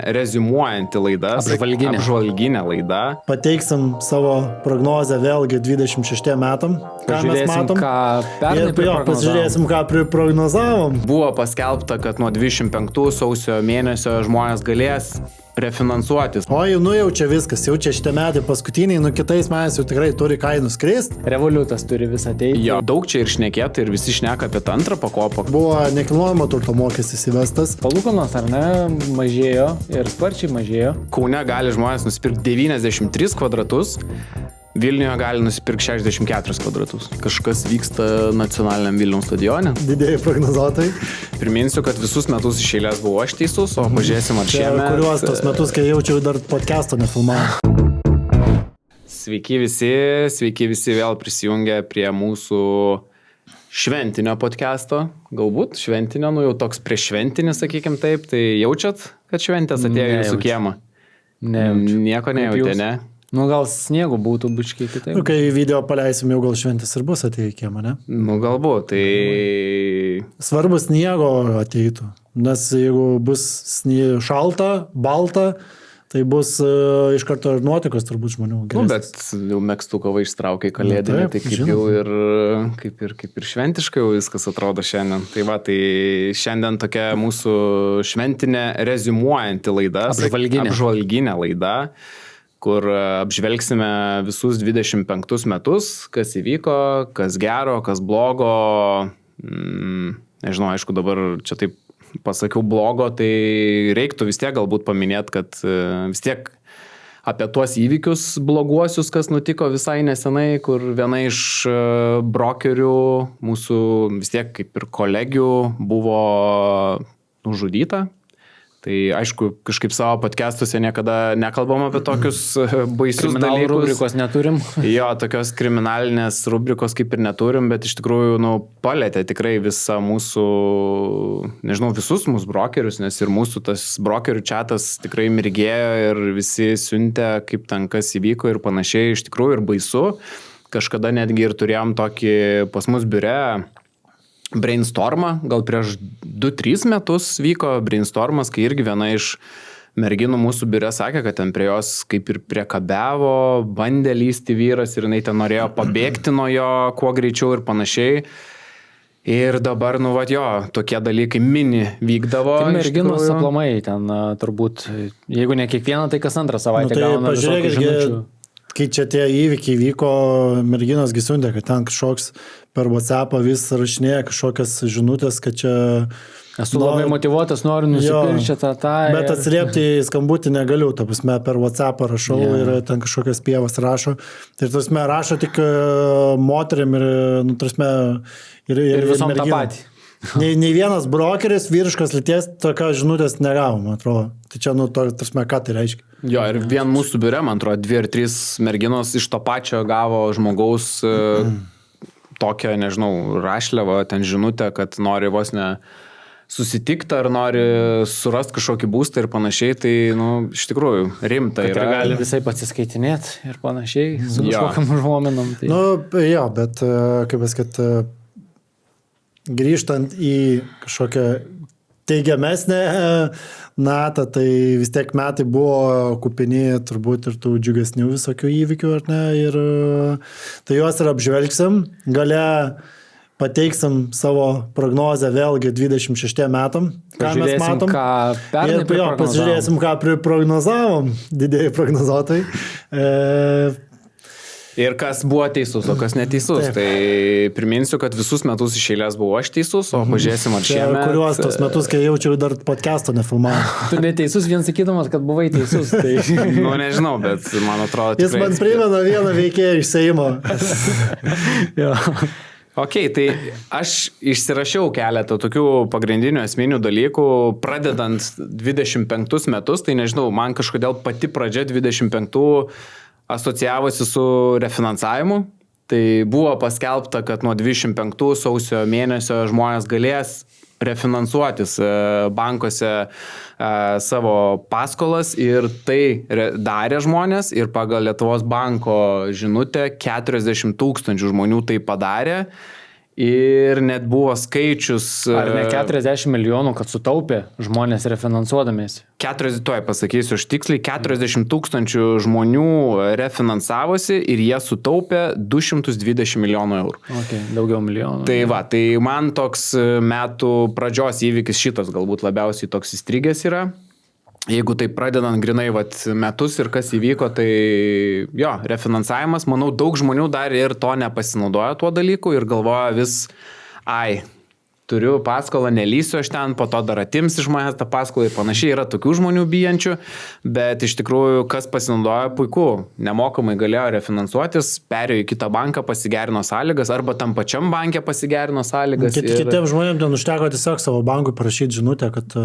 Reziumuojanti laida, apžvalginė laida. Pateiksim savo prognozę vėlgi 26 metam, ką mes matom. Pažiūrėsim, ką priprognozavom. Buvo paskelbta, kad nuo 25 sausio mėnesio žmonės galės refinansuotis. O jau čia viskas, jau čia šitie metai paskutiniai, kitais metais jau tikrai turi kainų skrist. Revoliutas turi visą ateiti. Jo, daug čia ir šnekėta ir visi šneka apie tą antrą pakopą. Buvo nekilnojamo turto mokestis įvestas. Palūkanos, ar ne, mažėjo ir sparčiai mažėjo. Kaune gali žmonės nusipirkti 93 kvadratus, Vilniuje gali nusipirkti 64 kvadratus. Kažkas vyksta nacionaliniam Vilniaus stadione. Didėjai prognozuotojai. Priminsiu, kad visus metus iš eilės buvau aš teisus, o pažiūrėsim ar šiemet. Kuriuos tos metus, kai jaučiau dar podcast'o nefilmavau. Sveiki visi vėl prisijungę prie mūsų šventinio podcast'o. Galbūt šventinio, jau toks prieššventinis, sakykim taip. Tai jaučiat, kad šventės atėjo jūsų kiemą? Nejaučiu. Nieko nejautė, ne? Gal sniego būtų biškiai kitaip. Kai video paleisim, jau gal šventės ir bus atėjo kiemą, ne? Galbūt, tai... Svarbu sniego ateitų, nes jeigu bus šalta, balta, tai bus iš karto ir nuotikos turbūt žmonių. Bet jau megstuką ištraukai kalėdinį, tai kaip ir šventiškai jau viskas atrodo šiandien. Tai šiandien tokia mūsų šventinė reziumuojanti laida, apžvalginė laida, kur apžvelgsime visus 25 metus, kas įvyko, kas gero, kas blogo. Nežinau, aišku, dabar čia taip pasakiau blogo, tai reiktų vis tiek galbūt paminėti, kad vis tiek apie tuos įvykius bloguosius, kas nutiko visai nesenai, kur viena iš brokerių, mūsų vis tiek kaip ir kolegių, buvo nužudyta. Tai aišku, kažkaip savo podcastuose niekada nekalbam apie tokius baisius dalykus. Rubrikos neturim. Jo, tokios kriminalinės rubrikos kaip ir neturim, bet iš tikrųjų, palėtė tikrai visą mūsų, nežinau, visus mūsų brokerius, nes ir mūsų tas brokerių chatas tikrai mirgėjo ir visi siuntė, kaip ten kas įvyko ir panašiai, iš tikrųjų ir baisu. Kažkada netgi ir turėjom tokį pas mus biure brainstormą, gal prieš 2-3 metus vyko brainstormas, kai irgi viena iš merginų mūsų biure sakė, kad ten prie jos kaip ir priekabiavo, bandė lysti vyras ir jinai ten norėjo pabėgti nuo jo kuo greičiau ir panašiai. Ir dabar, tokie dalykai mini vykdavo. Tai merginos aplamai ten turbūt, jeigu ne kiekvieną, tai kas antrą savaitę gauna visokių žinučių. Kai čia tie įvykiai vyko, merginos gisiundė, kad ten kažkoks per WhatsAppą vis rašinėja kažkokias žinutės, kad čia... Esu labai motyvuotas, noriu nusipirkti tą. Bet atsiliepti į skambutį negaliu, ta prasme, per WhatsAppą rašau ir ten kažkokias pievas rašo. Tai prasme, rašo tik moteriam ir, ir visom tą patį. Nei vienas brokeris vyriškas lyties tokios žinutės negavo, man atrodo. Tai čia, tarsi, ką tai reiškia? Jo, ir vien mūsų biure, man atrodo, 2 ar 3 merginos iš to pačio gavo žmogaus tokią, nežinau, rašliavą, ten žinutę, kad nori vos ne susitikti ar nori surasti kažkokį būstą ir panašiai. Tai, iš tikrųjų, rimta yra. Ir gali visai pasiskaitinėti ir panašiai, su kažkokiam užuominom. Tai... Jo, bet, kaip pasakyt, grįžtant į kažkokią teigiamesnę natą, tai vis tiek metai buvo kupini turbūt ir tų džiugesnių visokių įvykių, ar ne? Ir tai juos ir apžvelgsim. Gale pateiksim savo prognozę vėlgi 26 metam, ką mes matom. Pažiūrėsim, ką priprognozavom, didėjai prognozuotojai. Ir kas buvo teisus, o kas neteisus. Taip. Tai priminsiu, kad visus metus iš eilės buvau aš teisus, o pažiūrėsim ar šiemet. Kuriuos tos metus, kai jaučiau dar podcast'o nefilmavau. Tu neteisus vien sakydamas, kad buvai teisus. Tai... nežinau, bet man atrodo tikrai... Jis man primena vieną veikėją iš Seimo. Jo. Ok, tai aš išsirašiau keletą tokių pagrindinių esminių dalykų, pradedant 25 metus, tai nežinau, man kažkodėl pati pradžia 25 asocijavosi su refinansavimu. Tai buvo paskelbta, kad nuo 25 sausio mėnesio žmonės galės refinansuotis bankuose savo paskolas ir tai darė žmonės ir pagal Lietuvos banko žinutę 40 000 žmonių tai padarė ir net buvo skaičius... Ar ne 40 milijonų, kad sutaupė žmonės refinansuodamėsi? 40, tuoj pasakysiu, aš tiksliai 40 tūkstančių žmonių refinansavosi ir jie sutaupė 220 milijonų eurų. Okay, daugiau milijonų. Tai va, tai man toks metų pradžios įvykis šitas galbūt labiausiai toks įstrigęs yra. Jeigu tai pradedant grinai metus ir kas įvyko, tai jo, refinansavimas, manau, daug žmonių dar ir to nepasinaudoja tuo dalyku ir galvoja vis, turiu paskolą, nelysiu aš ten, po to dar atims iš manęs tą paskolą ir panašiai, yra tokių žmonių bijančių, bet iš tikrųjų, kas pasinaudoja, puiku, nemokamai galėjo refinansuotis, perėjo į kitą banką, pasigerino sąlygas, arba tam pačiam bankė pasigerino sąlygas. Kitiems žmonėms ten užteko tiesiog savo bankui parašyti žinutę, kad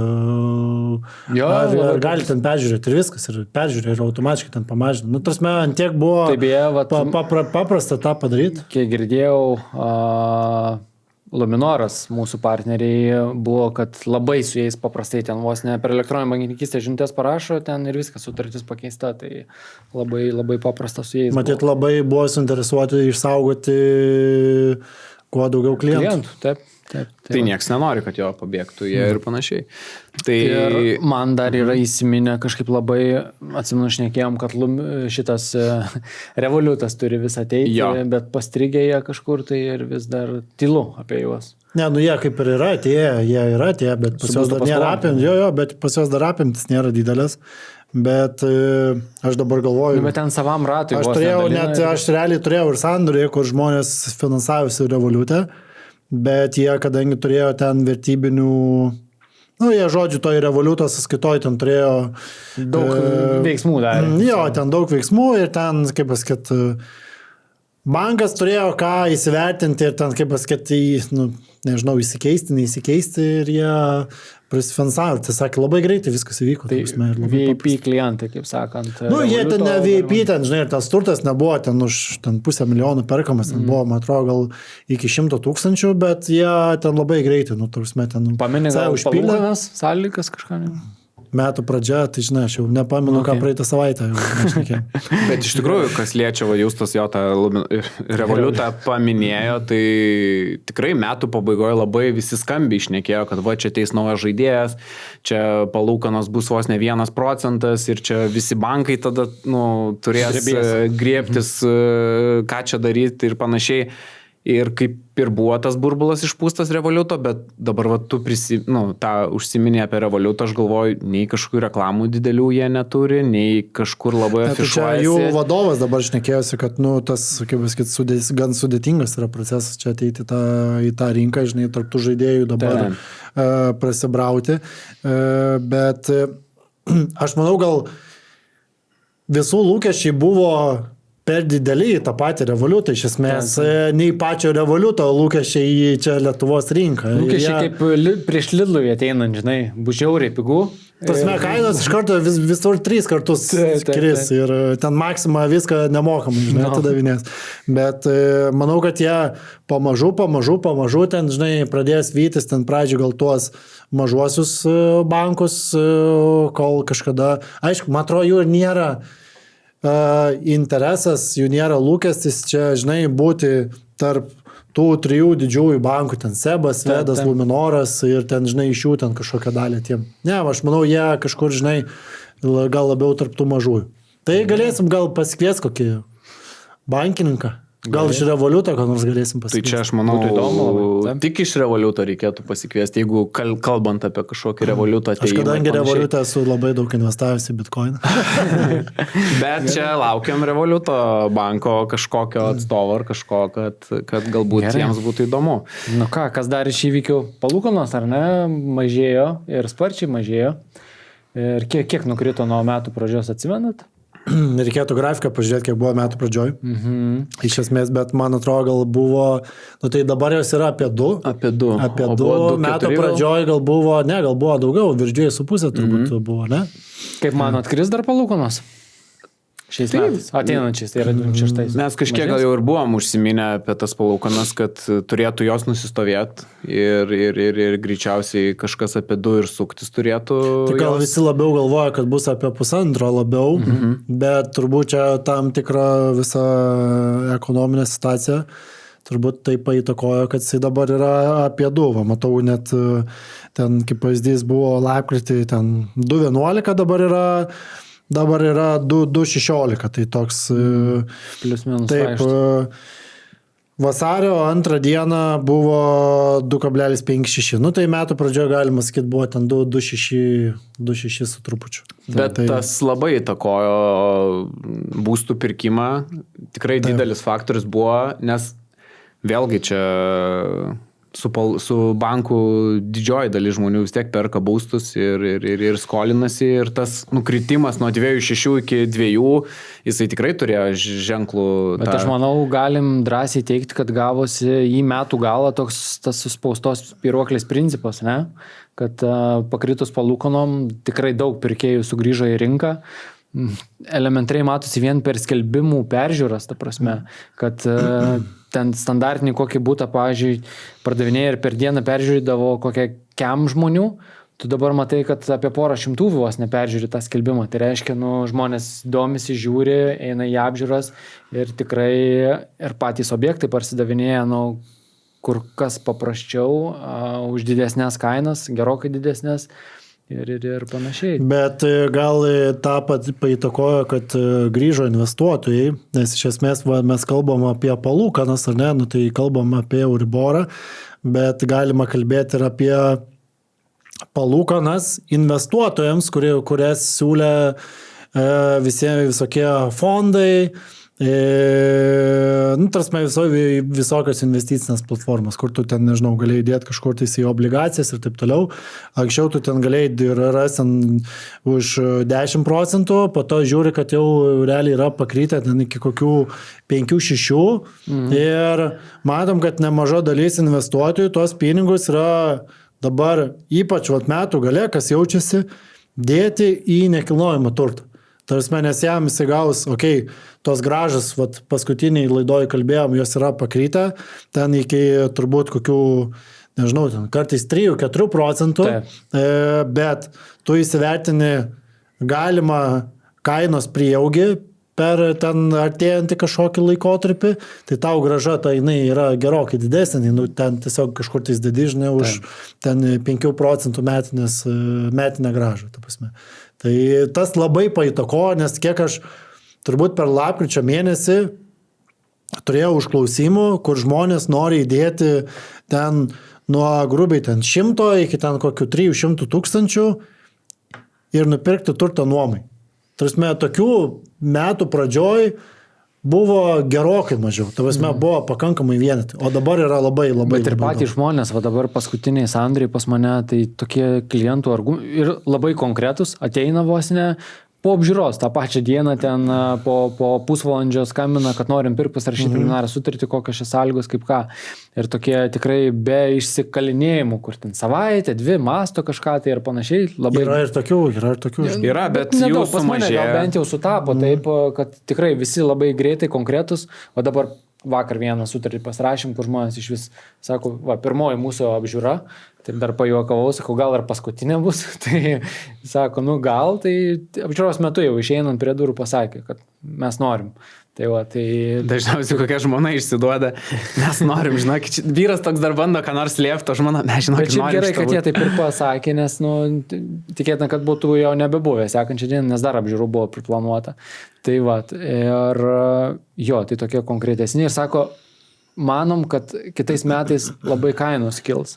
ar gali ten peržiūrėti ir viskas, ir peržiūrė ir automatiškai ten pamažino. Nu, tarsi, ant tiek buvo paprasta tą padaryti. Kiek girdėjau, Luminoras, mūsų partneriai, buvo, kad labai su jais paprastai ten vos ne per elektroninę bankininkystę žinutės parašo, ten ir viskas sutartis pakeista, tai labai, labai paprasta su jais. Matyt, labai buvo suinteresuoti išsaugoti kuo daugiau klientų. Taip. Tai nieks nenori, kad jo pabėgtų jie ir panašiai. Tai... Ir man dar yra įsiminę kažkaip labai, atsimenu, šnekėjom, kad šitas Revolutas turi vis ateiti, bet pastrigė jie kažkur tai ir vis dar tylu apie juos. Ne, jie kaip ir yra atėję, bet pas juos dar nėra apimtis, bet pas juos dar apimtis nėra didelės. Bet aš dabar galvoju... Bet ten savam ratui. Aš realiai turėjau ir sandorį, kur žmonės finansavosi Revolutę. Bet jie, kadangi turėjo ten vertybinių, jie žodžiu, toj Revolutos sąskaitoj ten turėjo... Daug veiksmų darė. Ten daug veiksmų ir ten, kaip pasakyt, bankas turėjo ką įsivertinti ir ten, kaip pasakyt, nežinau, įsikeisti, neįsikeisti ir jie prisifinansavo. Tai sakė, labai greitai viskas įvyko. Tai VIP klientai, kaip sakant. Jie ten ne VIP, ten, žinai, ir tas turtas nebuvo ten už 500 000 perkamas, ten buvo, man atrodo, gal iki 100 000, bet jie ten labai greitai, tarsi, ten... Paminė gal palūkanas, sąlygas kažką, ne? Metų pradžia, tai žinai, aš jau nepamenu, ką praeitą savaitę jau nešnekėjau. Bet iš tikrųjų, kas liečia, Justas jo tą Revolutą paminėjo, tai tikrai metų pabaigoje labai visi skambiai šnekėjo, kad čia ateis naujas žaidėjas, čia palūkanos bus vos ne 1% ir čia visi bankai tada turės griebtis, ką čia daryti ir panašiai. Ir kaip ir buvo tas burbulas išpūstas Revoluto, bet dabar tu tą užsiminė apie Revolutą, aš galvoju, nei kažkokių reklamų didelių jie neturi, nei kažkur labai afišuojasi. Jų vadovas dabar šnekėjosi, kad tas, kaip pasakyti, gan sudėtingas yra procesas čia ateiti į tą rinką, žinai, tarp tų žaidėjų dabar prasibrauti. Bet aš manau, gal visų lūkesčiai buvo per dideli į tą patį Revolutą, iš esmės, nei pačio Revoluto lūkesčiai į čia Lietuvos rinką. Lūkesčiai kaip prieš Lidlui ateinant, žinai, bus žiauriai pigų. Tasme, kainos iš karto visur 3 kartus skris ir ten Maxima viską nemokamai, žinai, atidavinės. Bet manau, kad jie pamažu ten, žinai, pradės vytis ten pradžių gal tuos mažuosius bankus, kol kažkada, aišku, man atrodo, jų ir nėra interesas, jų nėra lūkestis čia, žinai, būti tarp tų 3 didžiųjų bankų, ten Sebas, Vedas, Luminoras ir ten, žinai, iš jų ten kažkokią dalį tiem. Ne, aš manau, jie kažkur, žinai, gal labiau tarp tų mažųjų. Tai galėsim gal pasikvies kokį bankininką. Gal iš Revoluto, ką nors galėsim pasikviesti. Tai čia aš manau, įdomu, tik iš Revoluto reikėtų pasikviesti, jeigu kalbant apie kažkokį Revoluto atėjimą. Aš kadangi Revolutą esu labai daug investavęs į Bitcoin. Bet čia laukiam Revoluto banko kažkokio atstovo ar kažko, kad galbūt jiems būtų įdomu. Kas dar iš įvykių? Palūkanos, ar ne, mažėjo ir sparčiai mažėjo. Ir kiek nukrito nuo metų pradžios, atsimenat? Reikėtų grafiką pažiūrėti, kiek buvo metų pradžioj. Iš esmės, bet man atrodo, gal buvo, tai dabar jos yra apie 2. Apie 2. Apie 2 metų pradžioj gal buvo daugiau, virš 2,5 turbūt buvo, ne? Kaip manot, kris dar palūkanos? Šiais metais, ateinančiais, tai yra 26. Mes kažkiek gal jau ir buvom užsiminę apie tas palūkanas, kad turėtų jos nusistovėti ir greičiausiai kažkas apie 2 ir suktis turėtų. Tai gal visi labiau galvoja, kad bus apie 1,5 labiau, bet turbūt čia tam tikra visa ekonominė situacija turbūt tai įtakojo, kad jisai dabar yra apie 2. Va, matau, net ten, kaip pavyzdys, buvo lapkritį, ten 2.11 dabar yra 2.16, tai toks... Plius minus. Taip, vasario 2 dieną buvo 2,56. Nu, tai metų pradžioje, galima sakyti, buvo ten 2,6 su trupučiu. Bet tas labai įtakojo būstų pirkimą. Tikrai didelis faktorius buvo, nes vėlgi čia su banku didžioji dalis žmonių vis tiek perka būstus ir skolinasi, ir tas nukritimas nuo 2,6 iki 2, jisai tikrai turėjo ženklų. Bet aš manau, galim drąsiai teikti, kad gavosi į metų galą toks tas suspaustos spyruoklės principas, ne? Kad pakritus palūkanom tikrai daug pirkėjų sugrįžo į rinką. Elementariai matosi vien per skelbimų peržiūras, ta prasme, kad ten standartiniai kokį būtą, pavyzdžiui, pardavinėjai ir per dieną peržiūrėdavo kokią kem žmonių, tu dabar matai, kad apie 100 vos neperžiūri tą skelbimą. Tai reiškia, žmonės domisi, žiūri, eina į apžiūras ir tikrai ir patys objektai parsidavinėja, kur kas paprasčiau, už didesnės kainas, gerokai didesnės. Ir panašiai. Bet gal tą paįtakojo, kad grįžo investuotojai, nes iš esmės mes kalbam apie palūkanas, ar ne, tai kalbam apie Euriborą, bet galima kalbėti ir apie palūkanas investuotojams, kurias siūlė visokie fondai, tarsi visokios investicinės platformos, kur tu ten, nežinau, galėjai dėti kažkur tai į obligacijas ir taip toliau. Anksčiau tu ten galėjai rasti už 10%, po to žiūri, kad jau realiai yra pakrytę ten iki kokių 5-6 ir matom, kad nemaža dalis investuotojų tuos pinigus yra dabar, ypač metų gale, kas jaučiasi, dėti į nekilnojamą turtą. Tarsi, nes jam įsigaus, tos gražas, paskutiniai laidoj kalbėjom, jos yra pakrytę, ten iki turbūt kokių, nežinau, ten kartais 3-4%, bet tu įsivertini galimą kainos prieaugį per ten artėjantį kažkokį laikotarpį, tai tau graža, tai jinai yra gerokai didesnė, ten tiesiog kažkur tais didžižnė už ten 5% metinę gražą, ta prasme. Tai tas labai paįtako, nes kiek aš turbūt per lapkričio mėnesį turėjau užklausimų, kur žmonės nori įdėti ten nuo grubiai ten 100 iki ten kokių 300 000 ir nupirkti turtą nuomai. Tarsi tokių metų pradžioj buvo gerokai mažiau. Tavasme buvo pakankamai vienetai, o dabar yra labai. Bet ir patys žmonės, dabar paskutiniai sandoriai pas mane, tai tokie klientų ir labai konkretus ateina vos ne po apžiūros, tą pačią dieną ten po pusvalandžio skambina, kad norim pirkti, pasirašyti preliminarią sutartį, kokios šios sąlygos, kaip ką. Ir tokie tikrai be išsikalinėjimų, kur ten savaitę, 2 masto kažką tai ir panašiai. Labai... Yra ir tokių. Yra, bet jų sumažėjo. Gal bent jau sutapo taip, kad tikrai visi labai greitai konkretus, o dabar vakar vieną sutartį pasirašym, kur žmonės iš vis sako, pirmoji mūsų apžiūra, taip dar pajuokavau, sakau, gal ir paskutinė bus, tai sako, gal, tai apžiūros metu jau išeinant prie durų pasakė, kad mes norim. Tai dažniausiai kokia žmona išsiduoda, mes norim, žinok, vyras toks dar bando, ką nors slėpto, žmona, mes žinok, bet šiaip gerai, kad jie taip ir pasakė, nes, tikėtina, kad būtų jau nebebuvę sekančią dieną, nes dar apžiūrų buvo priplanuota. Tai ir tai tokie konkretesni ir sako, manom, kad kitais metais labai kainos kils.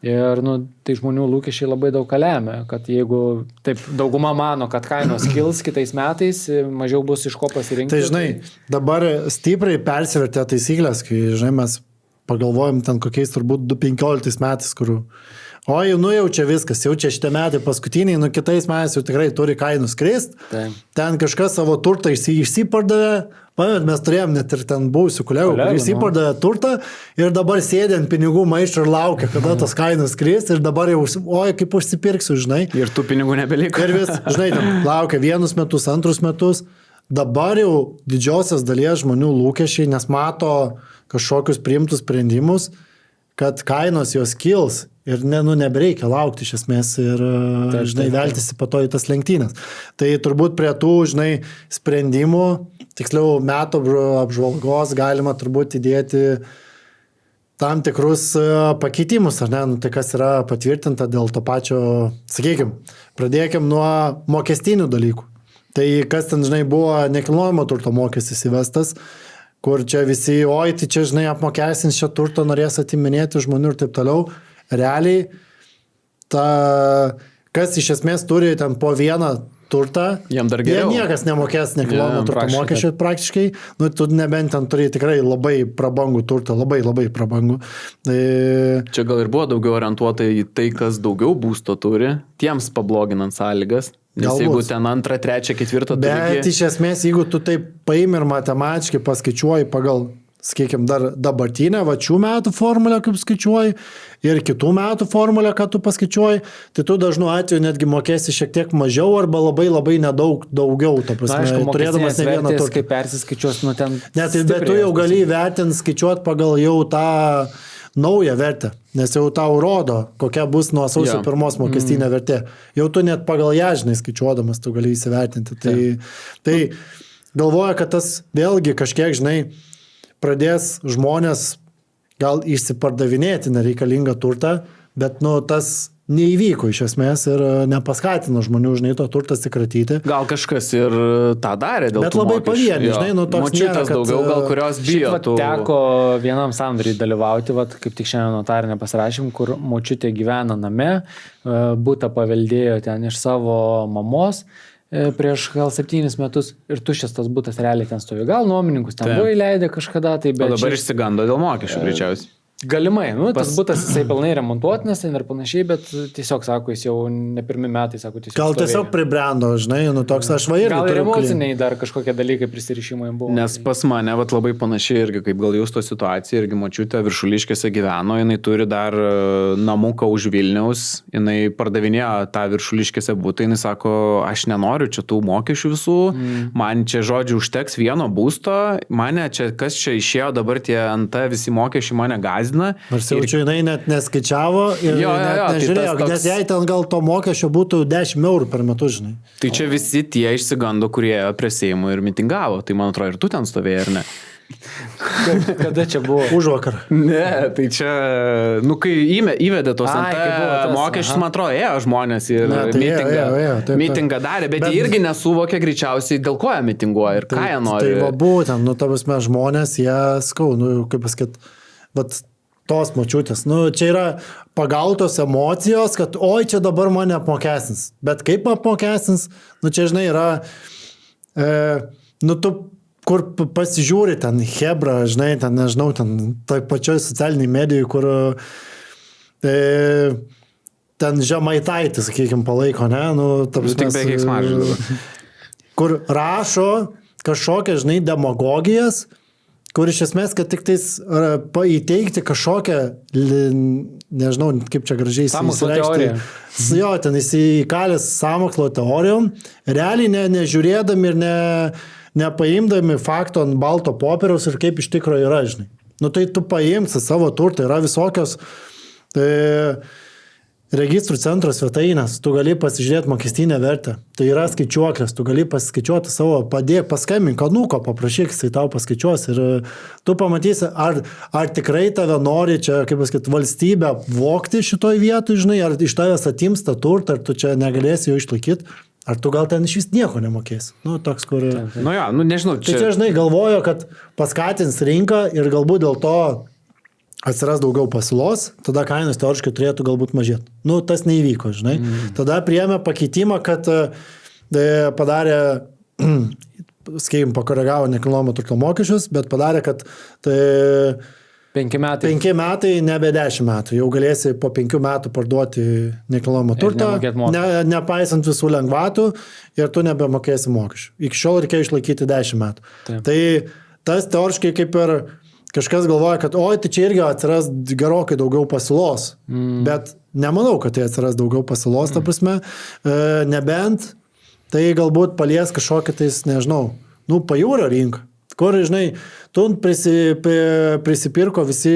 Ir tai žmonių lūkesčiai labai daug lemia, kad jeigu taip dauguma mano, kad kainos kils kitais metais, mažiau bus iš ko pasirinkti. Tai žinai, dabar stipriai persivertė taisyklės, kai mes pagalvojom ten kokiais turbūt 2015 metais, kur jau čia viskas, jau čia šitie metai paskutiniai, kitais metais jau tikrai turi kainus krist, ten kažkas savo turtą išsipardavė. Mes turėjom net ir ten buvusių kolegų, kuris įpardavė turtą ir dabar sėdė ant pinigų maišo ir laukia, kada tos kainos kris ir dabar jau, kaip užsipirksiu, žinai. Ir tų pinigų nebeliko. Ir vis, žinai, ten laukia 1 metus, 2 metus. Dabar jau didžiosios dalies žmonių lūkesčiai, nes mato kažkokius priimtus sprendimus, kad kainos jos kils ir nebereikia laukti iš esmės ir, žinai, veltis po to į tas lenktynės. Tai turbūt prie tų, žinai, sprendimų, tiksliau metų apžvalgos galima turbūt įdėti tam tikrus pakeitimus, ar ne, nu, tai kas yra patvirtinta dėl to pačio, sakykime, pradėkim nuo mokestinių dalykų. Tai kas ten, žinai, buvo nekilnojamo turto mokestis įvestas, kur čia visi, oi, tai čia, žinai, apmokestins šią turtą, norės atiminėti žmonių ir taip toliau. Realiai, kas iš esmės turi ten po vieną turtą, jam dar geriau. Jie niekas nemokės nekilnojamo turto mokesčio praktiškai, nu, tu nebent ten turi tikrai labai prabangų turtą, labai prabangų. Čia gal ir buvo daugiau orientuota į tai, kas daugiau būsto turi, tiems pabloginant sąlygas. Nes galbūt. Jeigu ten 2, 3, 4 turi. Bet iš esmės, jeigu tu taip paimi ir matematiškai paskaičiuoji pagal, sakykime, dar dabartinę, va šių metų formulę, kaip skaičiuoji, ir kitų metų formulę, ką tu paskaičiuoji, tai tu dažnu atveju netgi mokėsi šiek tiek mažiau arba labai nedaug daugiau, ta prasme, aišku, turėdamas ne vieną turtą. Kaip persiskaičiuos, nu ten... Net, bet tu jau gali vertinti, skaičiuoti pagal jau tą naują vertę, nes jau tau rodo, kokia bus nuo sausio 1 mokestinė vertė. Jau tu net pagal ją, žinai, skaičiuodamas, tu gali įsivertinti. Tai galvoja, kad tas vėlgi kažkiek, žinai, pradės žmonės gal išsipardavinėti nereikalingą turtą, bet, nu, tas neįvyko iš esmės ir nepaskatino žmonių, žinai, to turtą atsikratyti. Gal kažkas ir tą darė dėl bet tų labai mokesčių. pavienį, žinai, nu toks nėra, kad... daugiau, gal kurios bijo. Teko vienam sandoriui dalyvauti, vat, kaip tik šiandien notarinę pasirašym, kur močiutė gyvena name, butą paveldėjo ten iš savo mamos prieš gal 7 metus ir tuščias tas butas realiai ten stovi. Gal nuomininkus ten buvo įleidę kažkada, tai bet... O dabar išsigando dėl mokesčių greičiausiai. Galimai, nu, tas butas jisai pilnai remontuotinas ir panašiai, bet tiesiog, sako, jis jau ne pirmi metai, sako, tiesiog gal tiesiog stovėjo. pribrendo, žinai, nu toks aš va irgi gal ir turiu emociniai dar kažkokie dalykai prisirišimai buvo. Nes pas mane vat, labai panašiai irgi, kaip gal jūs to situacija, irgi močiutė Viršuliškėse gyveno, jinai turi dar namuką už Vilniaus, jinai pardavinėjo tą Viršuliškėse butą, jinai sako, aš nenoriu čia tų mokesčių visų, man čia žodžiu užteks vieno būsto, mane čia, kas čia išėjo dabar tie ant visi mokesčiai mane gąsdina. Nors jaučiu, jinai net neskaičiavo ir net nežiūrėjo, tai nes jai ten gal to mokesčio būtų 10 eurų per metus, žinai. Tai čia visi tie išsigando, kurie prie Seimo ir mitingavo, tai man atrodo ir tu ten stovėjai, ar ne? Kada čia buvo? Užvakar. Ne, tai čia, nu kai įvedė tos mokesčius, man atrodo, ėjo žmonės ir mitingą darė, bet jie irgi nesuvokė greičiausiai, dėl ko jie mitinguoja ir ką jie nori. Tai va būtent, nu ta prasme, žmonės, jie skau, nu kaip pasakyt, bet tos močiutės, nu čia yra pagautos emocijos, kad oi čia dabar mane apmokestins, bet kaip apmokestins, nu čia žinai yra, nu tu kur pasižiūri ten Hebra, žinai, ten nežinau, ten toj pačioj socialiniai medijai, kur ten Žemaitaitis, sakykime, palaiko, ne, nu ta prasme, tik be keiksmažodžių. Kur rašo kažkokias, žinai, demagogijas, kur iš esmės, kad tik tais įteikti kažkokią, nežinau, kaip čia gražiai įsireikšti. Jo, ten įsikalęs sąmokslo teorijom, realiai nežiūrėdami ir nepaimdami fakto ant balto popieriaus ir kaip iš tikrųjų yra, žinai. Nu tai tu paimsi savo turtą, yra visokios registrų centro svetainės, tu gali pasižiūrėti mokestinę vertę, tai yra skaičiuoklės, tu gali pasiskaičiuoti savo, paskambink anūko, paprašyk, jisai tau paskaičiuos ir tu pamatysi, ar tikrai tave nori čia, kaip pasakyti, valstybę vogti šitoj vietoj, žinai, ar iš tavęs atims tą turtą, ar tu čia negalėsi jo išlaikyti, ar tu gal ten iš vis nieko nemokėsi. Nu, toks, kur... Nu jo, nu nežinau, čia... Tai čia, žinai, galvojo, kad paskatins rinką ir galbūt dėl to atsiras daugiau pasiūlos, tada kainos teoriškai turėtų galbūt mažėti. Nu, tas neįvyko, žinai. Tada priėmė pakeitimą, kad padarė, sakykime, pakoregavo nekilnojamo turto mokesčius, bet padarė, kad 5 metai. 5 metai, nebe 10 metų. Jau galėsi po 5 metų parduoti nekilnojamo turto, nepaisant visų lengvatų ir tu nebemokėsi mokesčių. Iki šiol reikėjo išlaikyti 10 metų. Taip. Tai tas teoriškai kaip ir kažkas galvoja, kad oi, tai čia irgi atsiras gerokai daugiau pasiūlos, bet nemanau, kad tai atsiras daugiau pasiūlos, ta prasme, nebent tai galbūt palies kažkokį tais, nežinau, nu, pajūrio rinką, kur, žinai, tu prisipirko visi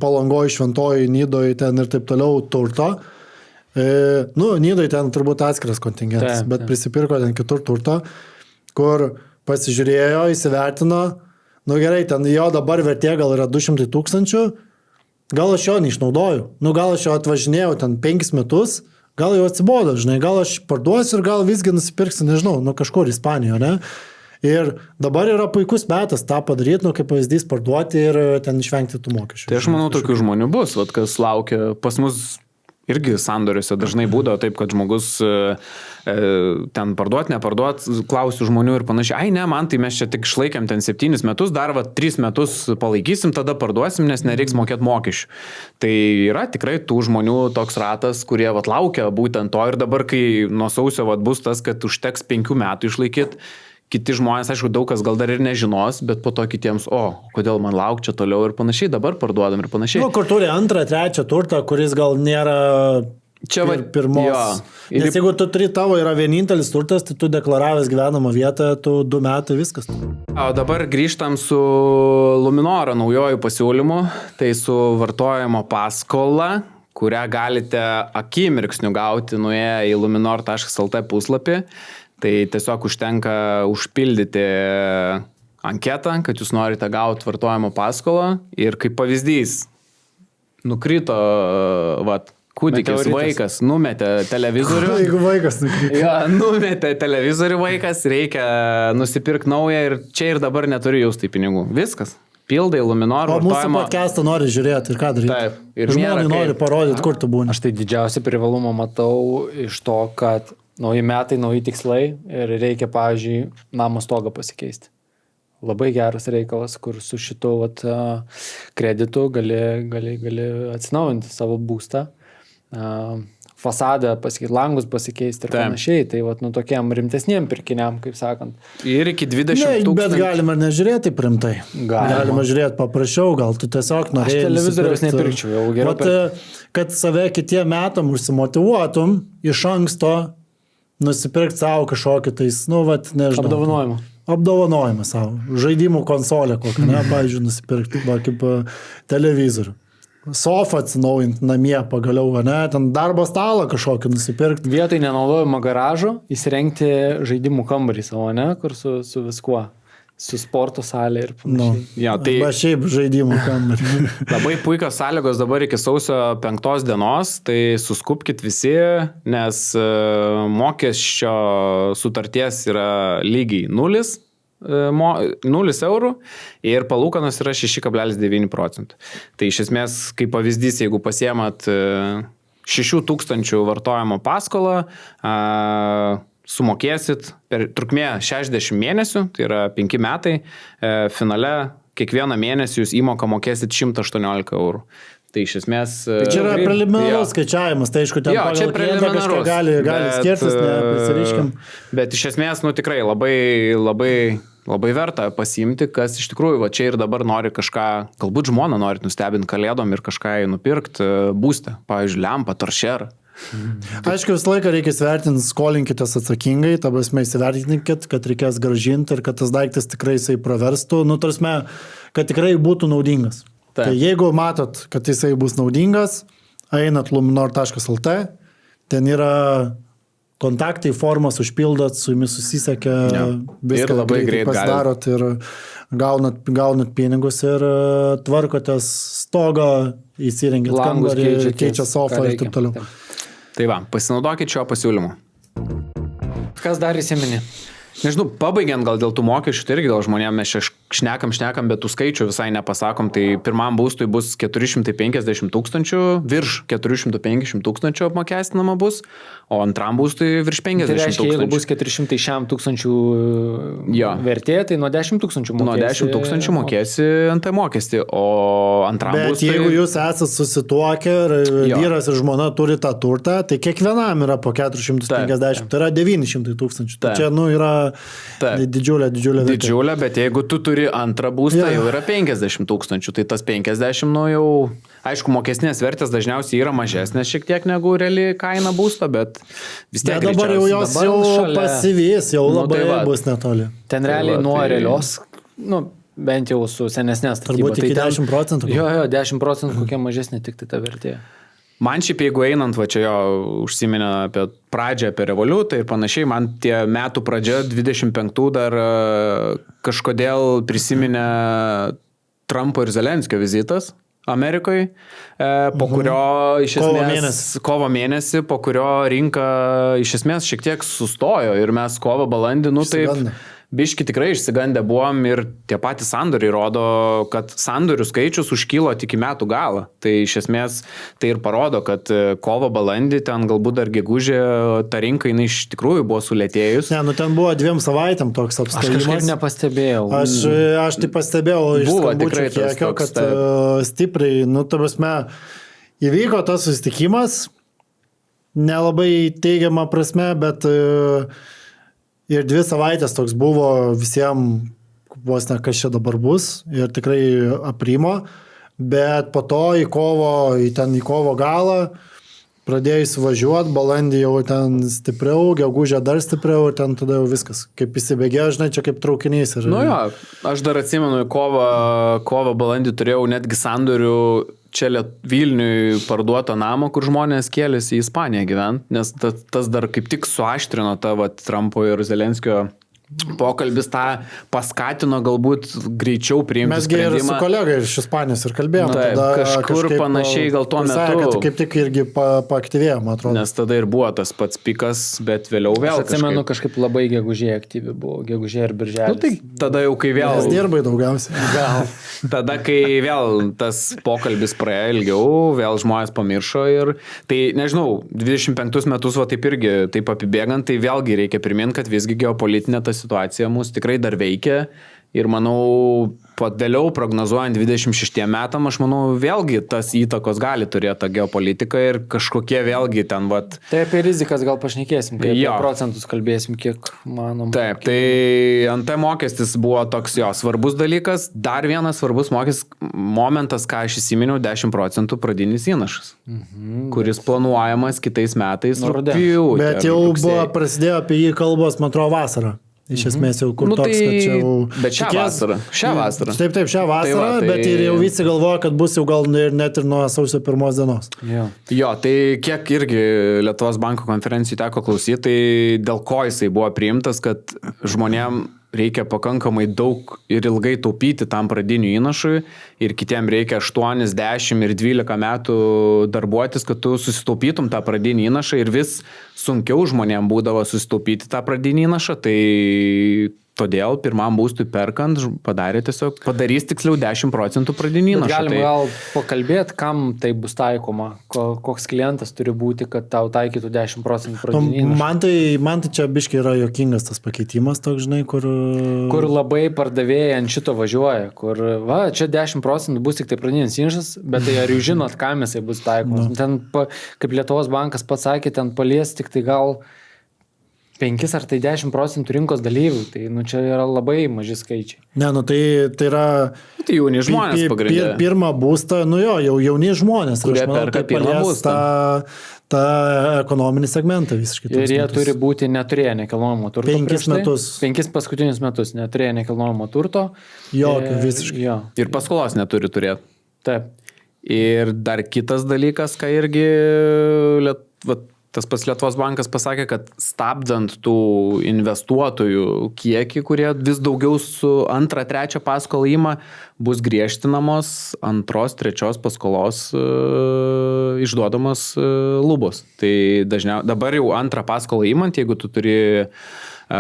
Palangoj, Šventoj, Nydoj ten ir taip toliau turto, nu, Nydoj ten turbūt atskiras kontingentas, bet prisipirko ten kitur turto, kur pasižiūrėjo, įsivertino, Nu gerai, ten jo dabar vertė gal yra 200 000, gal aš jo neišnaudoju, nu gal aš jo atvažinėjau ten 5 metus, gal jau atsibodo, žinai, gal aš parduosiu ir gal visgi nusipirksiu, nežinau, nu kažkur Ispanijoje, ne? Ir dabar yra puikus metas tą padaryti, nu kaip pavyzdys parduoti ir ten išvengti tų mokesčių. Tai aš manau, tokių žmonių bus, vat, kas laukia pas mus. Irgi sandoriuose dažnai būdavo taip, kad žmogus ten parduot, neparduot, klausiu žmonių ir panašiai, ai ne, man tai mes čia tik išlaikėm ten 7 metus, dar 3 metus palaikysim, tada parduosim, nes nereiks mokėti mokesčių. Tai yra tikrai tų žmonių toks ratas, kurie laukia būtent to ir dabar, kai nuo sausio bus tas, kad užteks 5 metų išlaikyti, kiti žmonės, aišku, daug kas gal dar ir nežinos, bet po to kitiems, kodėl man lauk čia toliau ir panašiai, dabar parduodam ir panašiai. Nu, kur turi antrą, trečią turtą, kuris gal nėra čia pirmos. Jo. Nes jeigu tu turi tavo yra vienintelis turtas, tai tu deklaravęs gyvenamą vietą, tu 2 metai viskas. O dabar grįžtam su Luminoro naujojų pasiūlymu, tai su vartojimo paskola, kurią galite akimirksniu gauti nuėję į luminor.lt puslapį. Tai tiesiog užtenka užpildyti anketą, kad jūs norite gauti vartojimo paskolą ir kaip pavyzdys nukrito kūdikis vaikas, numetė televizorių. Jeigu vaikas nukrito. Ja, numetė televizorių vaikas, reikia nusipirkti naują ir čia ir dabar neturi jūs tai pinigų. Viskas. Pildai Luminor vartojimo. O mūsų podcastą nori žiūrėti ir ką daryti. Taip. Ir žmonai nori parodyti, kur tu būni. Aš tai didžiausią privalumą matau iš to, kad nauji metai, nauji tikslai ir reikia, pavyzdžiui, namo stogą pasikeisti. Labai geras reikalas, kur su šitu kreditu gali atsinaujinti savo būstą, fasadą pasikeisti, langus pasikeisti ir panašiai. Tai tokiam rimtesniem pirkiniam, kaip sakant. Ir iki 20 000. Bet galima nežiūrėti primtai. Galima žiūrėti paprašiau, gal tu tiesiog norėjai. Aš televizorius nepirkčiau, jau geriau. Kad save kitiem metam užsimotyvuotum iš anksto, nusipirkti savo kažkokį tais, nežinau. Apdovanojimą savo. Žaidimų konsolę kokią, pavyzdžiui, nusipirkti, kaip televizorių. Sofą atsinaujinti namie pagaliau, ten darbo stalą kažkokį nusipirkti. Vietoj nenaudojimo garažo įsirengti žaidimų kambarį savo, kur su viskuo. Su sporto salė ir panašiai. Ja, tai šiaip žaidimų kambarį. Labai puikios sąlygos dabar iki sausio 5 dienos, tai suskupkit visi, nes mokesčio sutarties yra lygiai 0 eurų ir palūkanos yra 6,9%. Tai iš esmės, kaip pavyzdys, jeigu pasiemat 6 000 vartojimo paskolą, sumokėsit per trukmė 60 mėnesių, tai yra 5 metai, finale kiekvieną mėnesį jūs įmoką mokėsit 118 eurų. Tai iš esmės... Tai čia yra preliminarus skaičiavimas, tai aišku, ten pagal klientą kažką gali skirtis, neprisiriškim. Bet iš esmės, tikrai labai verta pasiimti, kas iš tikrųjų čia ir dabar nori kažką, galbūt žmoną nori nustebinti kalėdom ir kažką nupirkti būste, pavyzdžiui, lempą, toršerą. Aišku, visą laiką reikia įsivertinti, skolinkitės atsakingai, ta prasme įsivertinkit, kad reikės grąžinti ir kad tas daiktas tikrai jisai praverstų, tarsi, kad tikrai būtų naudingas. Tai jeigu matot, kad jisai bus naudingas, einat luminor.lt, ten yra kontaktai, formas užpildot, su jumis susisiekia, viską labai greit pasidarot ir gaunat pinigus ir tvarkotės stogą, įsirengit kambarį, keičia sofą ir taip toliau. Tai va, pasinaudokit šio pasiūlymu. Kas dar įsiminė? Nežinau, pabaigiant gal dėl tų mokesčių, tai irgi gal žmonėm mes šnekam, bet tų skaičių visai nepasakom, tai pirmam būstui bus 450 000, virš 450 000 apmokestinama bus, o antram būstui virš 50 000. Tai reiškia, jeigu bus 400 000 vertė, tai nuo 10 000 mokėsi. Nuo 10 000 mokėsi ant mokestį, o antram būstui... Bet jeigu jūs esat susituokę ir vyras ir žmona turi tą turtą, tai kiekvienam yra po 450, tai yra 900 000. Tai čia, yra didžiulė vertė. Didžiulė, bet jeigu tu turi antrą būstą, jau yra 50 000, tai tas 50 jau, aišku, mokestinės vertės dažniausiai yra mažesnės šiek tiek negu reali kaina būsto, bet vis tiek dabar jau jos jau pasivys, jau labai bus netoli. Ten realiai nuo realios, bent jau su senesnė statyba. Turbūt iki 10%. Jo, 10% kokia mažesnė tik tai ta vertė. Man šiaip jeigu einant, va čia jo užsiminė apie pradžią, apie revoliutą ir panašiai, man tie metų pradžia 25 dar kažkodėl prisiminė Trumpo ir Zelenskio vizitas Amerikoje, po kurio iš esmės kovo mėnesį, po kurio rinka iš esmės šiek tiek sustojo ir mes kovo balandį, nu taip, biški tikrai išsigandę buvom ir tie patys sandoriai rodo, kad sandorių skaičius užkylo tik į metų galą. Tai iš esmės tai ir parodo, kad kovo balandį ten galbūt dar gegužė ta rinka jinai iš tikrųjų buvo sulėtėjus. Ne, nu ten buvo 2 savaitėm toks apstojimas. Aš kažkaip nepastebėjau. Aš tai pastebėjau iš skambučių kiekio, kad stipriai, nu ta prasme, įvyko tas susitikimas, nelabai teigiama prasme, bet ir 2 savaitės toks buvo visiems, vos ne kas čia dabar bus, ir tikrai aprimo, bet po to į kovo galą pradėjus važiuoti, balandį jau ten stipriau, gegužę dar stipriau ir ten tada jau viskas. Kaip įsibėgėjo, žinai, čia kaip traukinys. Ir... Nu jo, aš dar atsimenu, kovo balandį turėjau netgi sandorių čia Vilniui parduoto namo, kur žmonės kėlėsi į Ispaniją gyvent, nes tas dar kaip tik suaštrino tą Trumpo ir Zelenskio pokalbis tą paskatino galbūt greičiau priimti sprendimą. Mes ir su kolega iš Ispanijos ir kalbėjome. Taip, kažkur panašiai gal tuo metu. Kad kaip tik irgi paaktyvėjo, man atrodo. Nes tada ir buvo tas pats pikas, bet vėliau vėl. Aš atsimenu, kažkaip labai gegužė aktyvi buvo, gegužė ir birželis. Nu, tai tada jau kai vėl... Nes dirbai daugiausiai. Gal. Tada kai vėl tas pokalbis praėjo ilgiau, vėl žmonės pamiršo ir tai, nežinau, 25 metus va taip irgi, taip apibėgant, tai vėlgi reikia priminti, kad visgi geopolitinė ta situacija mūsų tikrai dar veikia ir manau, vėliau prognozuojant 26 metam, aš manau, vėlgi tas įtakos gali turėti tą geopolitiką ir kažkokie vėlgi ten vat... Tai apie rizikas gal pašnekėsim, kai apie procentus kalbėsim, kiek manom. Taip, tai NT mokestis buvo toks jo svarbus dalykas, dar vienas svarbus momentas, ką aš įsiminiau, 10% pradinis įnašas, kuris planuojamas kitais metais rugpjūtį. Bet jau prasidėjo apie jį kalbos, man atrodo, vasarą. Iš esmės jau kur toks, kad čia jau... Bet šią vasarą. Taip, šią vasarą, bet ir jau visi galvoja, kad bus jau gal net ir nuo sausio 1 dienos. Jo, tai kiek irgi Lietuvos banko konferencijų teko klausyti, tai dėl ko jisai buvo priimtas, kad žmonėm reikia pakankamai daug ir ilgai taupyti tam pradinių įnašui ir kitiem reikia 8, 10 ir 12 metų darbuotis, kad tu susitaupytum tą pradinį įnašą ir vis sunkiau žmonėm būdavo susitaupyti tą pradinį įnašą, tai todėl pirmam būstui perkant padarys tiksliau 10% pradinį įnašą. Galim gal pakalbėti, kam tai bus taikoma, koks klientas turi būti, kad tau taikytų 10% pradinį įnašą. Man tai čia biškai yra juokingas tas pakeitimas, toks, žinai, kur labai pardavėjai ant šito važiuoja, kur čia 10% bus tik tai pradinis įnašas, bet tai ar jūs žinot, kam jisai bus taikomas? Ten, kaip Lietuvos bankas pats sakė, ten palies tik tai gal 5 ar tai 10% rinkos dalyvių, tai čia yra labai maži skaičiai. Ne, tai yra... Tai jauni žmonės pagrindė. Pirmą būstą, jau jauni žmonės. Kurie perka pirmą būstą. tą ekonominį segmentą visiškai. Ir jie turi būti neturėję nekilnojamo turto. 5 metus. 5 paskutinius metus neturėję nekilnojamo turto. Jokio, visiškai. Jo. Ir paskolos neturi turėti. Taip. Ir dar kitas dalykas, ką irgi tas pats Lietuvos bankas pasakė, kad stabdant tų investuotojų kiekį, kurie vis daugiau su 2, 3 paskolą ima, bus griežtinamos 2, 3 paskolos išduodamos lubos. Tai dabar jau 2 paskolą imant, jeigu tu turi 2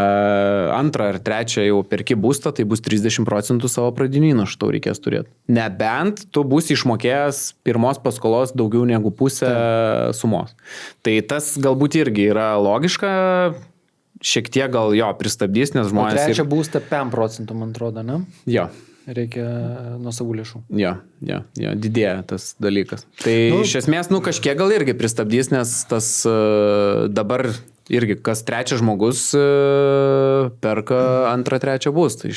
ar 3 jau perki būstą, tai bus 30% savo pradinį įnašą tau reikės turėti. Nebent tu būsi išmokėjęs pirmos paskolos daugiau negu pusę sumos. Tai tas galbūt irgi yra logiška, šiek tiek gal jo pristabdys, nes žmonės... O 3 būstą 5%, man atrodo, ne? Jo. Reikia nuo savų lėšų. Jo, didėja tas dalykas. Tai iš esmės, kažkiek gal irgi pristabdys, nes tas dabar irgi kas 3 žmogus perka 2, 3 būstą.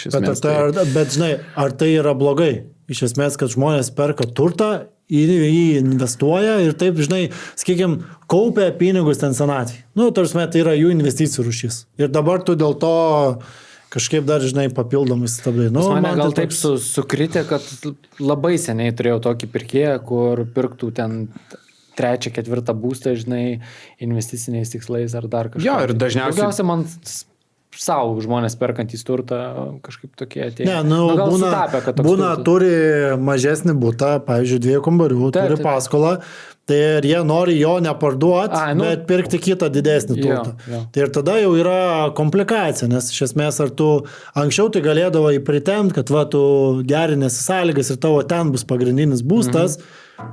Bet žinai, ar tai yra blogai? Iš esmės, kad žmonės perka turtą, į jį investuoja ir taip, žinai, sakykime, kaupia pinigus ten senatvėje. Tarsi, tai yra jų investicijų rūšis. Ir dabar tu dėl to kažkaip dar, žinai, papildomai stabdai. Mane gal taip sukritė, kad labai seniai turėjau tokį pirkėją, kur pirktų ten trečią, ketvirtą būstą, žinai, investiciniais tikslais ar dar kažką. Jo, ir Daugiausia man savo žmonės perkantys turtą kažkaip tokie atėjo. Ne, nu, būna turi mažesnį butą, pavyzdžiui, 2 kambarių, turi paskolą, tai ir jie nori jo neparduoti, bet pirkti kitą didesnį turtą. Tai ir tada jau yra komplikacija, nes iš esmės ar tu anksčiau tai galėdavo įpritemti, kad va, tu gerinėsi sąlygas ir tavo ten bus pagrindinis būstas,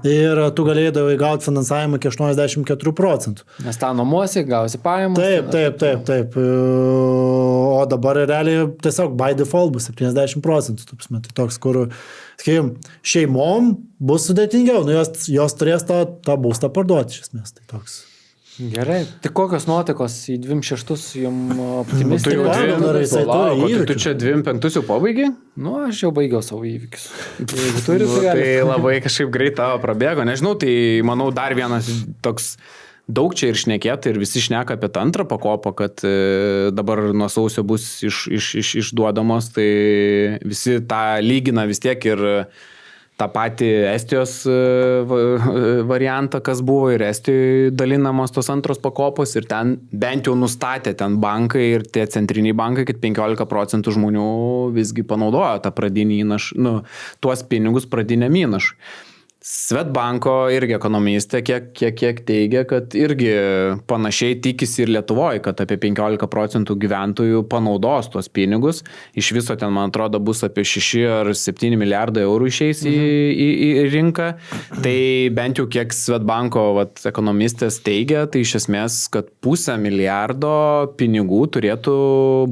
ir tu galėdavai gauti finansavimą iki 84%. Nes tą nuomosi, gausi pajamas. Taip. O dabar realiai tiesiog by default bus 70%. Tai toks, kur, sakykim, šeimom bus sudėtingiau, nu jos turės tą būstą parduoti iš esmės. Tai toks. Gerai, tai kokios nuotaikos į 26 jums optimistai? Tu čia 25 jau pabaigai? Nu, aš jau baigiau savo įvykius. Jeigu turi, tai labai kažkaip greit tavo prabėgo. Nežinau, tai manau dar vienas toks daug čia ir šnekėta ir visi šneka apie tą antrą pakopą, kad dabar nuo sausio bus išduodamos, tai visi tą lygina vis tiek ir tą patį Estijos variantą, kas buvo ir Estijoje dalinamos tos antros pakopos ir ten bent jau nustatė ten bankai ir tie centriniai bankai, kad 15% žmonių visgi panaudojo tą pradinį įnašą, tuos pinigus pradiniam įnašui. Swedbanko irgi ekonomistė kiek teigia, kad irgi panašiai tikisi ir Lietuvoje, kad apie 15% gyventojų panaudos tuos pinigus. Iš viso ten, man atrodo, bus apie 6 ar 7 milijardai eurų išeis į rinką. Tai bent jau kiek Swedbanko ekonomistės teigia, tai iš esmės, kad 500 milijardo pinigų turėtų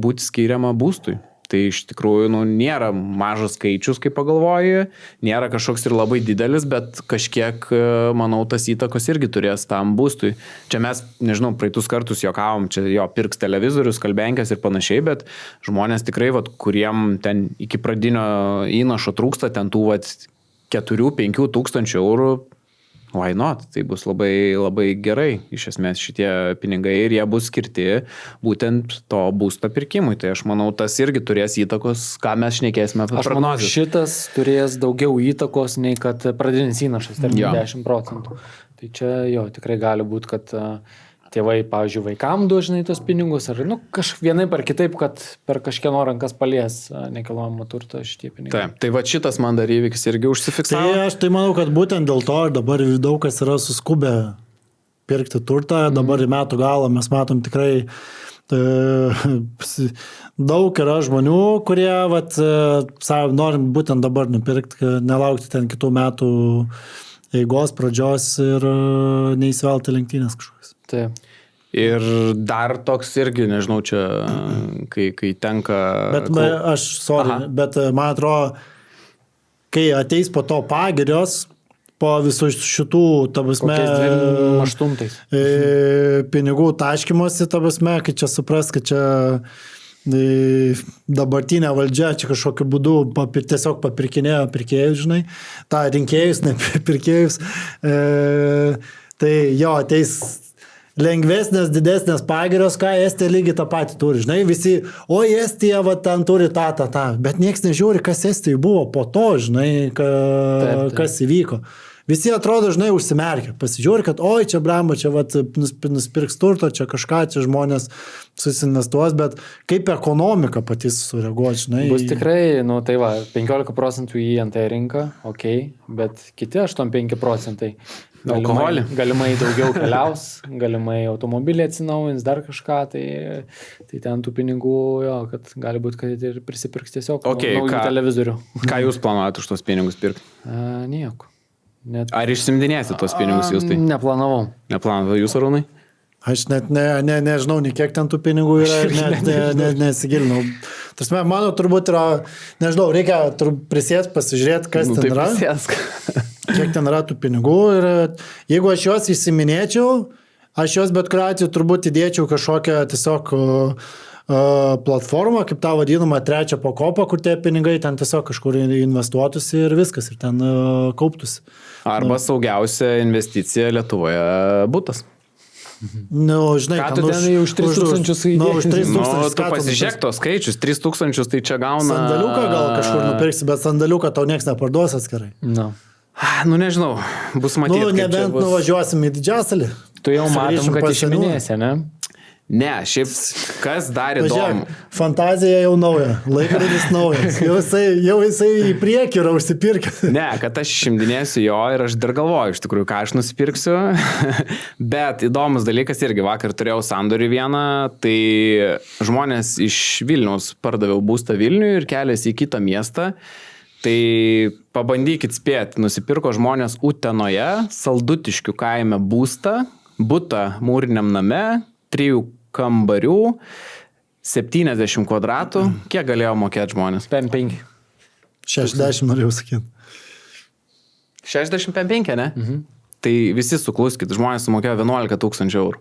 būti skiriama būstui. Tai iš tikrųjų nėra mažas skaičius, kaip pagalvoji, nėra kažkoks ir labai didelis, bet kažkiek, manau, tas įtakos irgi turės tam būstui. Čia mes, nežinau, praeitus kartus juokavom, čia jo pirks televizorius, kalbenkės ir panašiai, bet žmonės tikrai, kuriem ten iki pradinio įnašo trūksta, ten tų 4-5 tūkstančių eurų, why not? Tai bus labai, labai gerai iš esmės šitie pinigai ir jie bus skirti būtent to būsto pirkimui. Tai aš manau, tas irgi turės įtakos, ką mes šnekėsime apie prognozes. Aš manau, šitas turės daugiau įtakos nei kad pradinis įnašas, tarkim 10%. Tai čia jo, tikrai gali būti, kad tėvai, pavyzdžiui, vaikam duožinai tos pinigus, ar vienaip ar kitaip, kad per kažkieno rankas palies nekilnojamo turto šitie pinigai. Taip, tai šitas man dar įvykis irgi užsifiksavo. Tai aš tai manau, kad būtent dėl to dabar daug kas yra suskubę pirkti turtą. Dabar į metų galą mes matom tikrai daug yra žmonių, kurie norim būtent dabar nupirkti, nelaukti ten kitų metų eigos pradžios ir neįsivelti lenktynės kažkokios. Taip. Ir dar toks irgi, nežinau, čia, kai tenka... Bet bet man atrodo, kai ateis po to pagirios, po visų šitų, pinigų taškymosi, kai čia supras, kad čia dabartinė valdžia čia kažkokiu būdu tiesiog papirkinėjo pirkėjus, žinai, tą rinkėjus, ne pirkėjus, tai jo, ateis lengvesnės, didesnės pagirios, ką Estija lygiai tą patį turi, žinai, visi, Estija ten turi tą, bet nieks nežiūri, kas Estijai buvo po to, žinai, kas įvyko. Visi atrodo, žinai, užsimerkia, pasižiūri, kad čia blemba, čia nuspirks turto, čia kažką, čia žmonės susinvestuos, bet kaip ekonomika patys sureaguos, žinai. Bus tikrai, 15% į ant rinką, bet kiti 85%. Galimai daugiau keliaus, galimai automobiliai atsinaujins, dar kažką, tai ten tų pinigų, kad gali būti, kad ir prisipirks tiesiog naujų televizorių. Ką jūs planuojate už tos pinigus pirkti? Nieko. Ar išsimdinėsi tos pinigus jūs tai? Neplanavau. Neplanavau, jūs Arūnai? Aš net nežinau, nei kiek ten tų pinigų yra, net nesigilinau. Tarsi, mano turbūt yra, nežinau, reikia prisėsti, pasižiūrėti, kas ten yra. Kiek ten yra tų pinigų ir jeigu aš juos įsiminėčiau, aš juos bet kuriuo atveju turbūt įdėčiau kažkokią tiesiog platformą, kaip tą vadinamą trečią pakopą, kur tie pinigai ten tiesiog kažkur investuotųsi ir viskas, ir ten kauptųsi. Arba saugiausia investicija Lietuvoje butas. Žinai, ką tu ten už 3,000 įdėjai? Už 3,000. Tu pasižiūrėk tos skaičius, 3,000 tai čia gauna... Sandaliuką gal kažkur nupirksi, bet sandaliuką tau nieks neparduos atskirai. Nu, nežinau, bus matyti. Nu, nebent nuvažiuosim į Didžiasalį. Tu jau matom, kad išiminėsi, ne? Ne, šiaip kas dar įdomu. Fantazija jau nauja, laikrodis naujas, jau jisai į priekį yra užsipirkęs. Ne, kad aš išimdinėsiu jo ir aš dar galvoju iš tikrųjų, ką aš nusipirksiu. Bet įdomus dalykas irgi, vakar turėjau sandorį vieną, tai žmonės iš Vilniaus pardaviau būstą Vilniui ir keliasi į kitą miestą. Tai pabandykit spėti, nusipirko žmonės Utenoje, Saldutiškių kaime būstą, butą mūriniam name, 3 kambarių, 70 kvadratų. Kiek galėjo mokėti žmonės? 55. 60 norėjau sakyti. 65, ne? Mhm. Tai visi sukluskit, žmonės sumokėjo 11 000 eurų.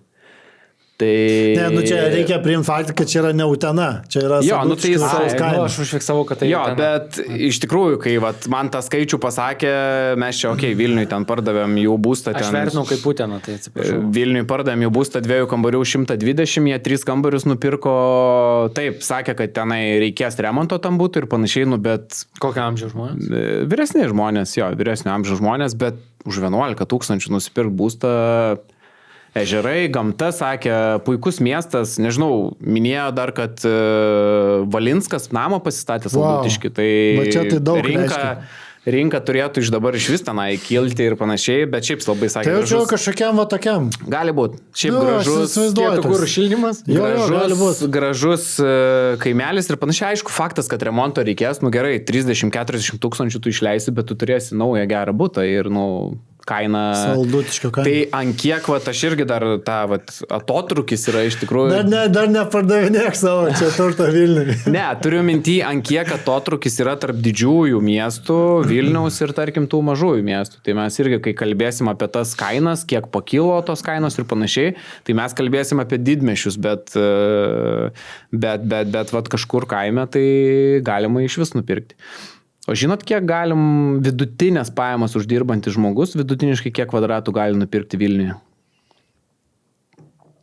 Tai... Ne, nu čia reikia priimti faktą, kad čia yra ne Utena, čia yra aš užfiksavau, kad tai jo, Utena. Bet iš tikrųjų, kai man tą skaičių pasakė, mes čia, Vilniui ten pardavėm jų būstą. Aš vertinau kaip Utena, tai atsiprašau. Vilniui pardavėm jų būstą 2 kambarių 120, jie 3 kambarius nupirko, taip, sakė, kad tenai reikės remonto tam būtų ir panašiai, nu, bet... Kokio amžiaus žmonės? Vyresni žmonės, vyresnio amžiaus žmonės, bet už 11 000 nusipirk būstą. Ežerai, gamta, sakė, puikus miestas, nežinau, minėjo dar, kad Valinskas namą pasistatė Saldutiškį, tai rinka turėtų iš dabar iš vis tenai kilti ir panašiai, bet šiaip labai sakė. Tai jaučiu kažkokiam va tokiam. Gali būti. Šiaip gražus, kur šildymas, gražus kaimelis ir panašiai. Aišku, faktas, kad remonto reikės, nu gerai, 30-40 tūkstančių tu išleisi, bet tu turėsi naują gerą butą ir, kaina. Saldutiškio kaina. Tai ant kiek, aš irgi dar atotrukis yra iš tikrųjų. Dar nepardavinėk savo čia turtą Vilniui. Ne, turiu mintį, ant kiek atotrukis yra tarp didžiųjų miestų, Vilniaus ir tarkim tų mažųjų miestų. Tai mes irgi, kai kalbėsim apie tas kainas, kiek pakilo tos kainos ir panašiai, tai mes kalbėsim apie didmešius, bet kažkur kaime tai galima iš vis nupirkti. O žinot, kiek galim vidutinės pajamas uždirbantis žmogus, vidutiniškai kiek kvadratų gali nupirkti Vilniuje?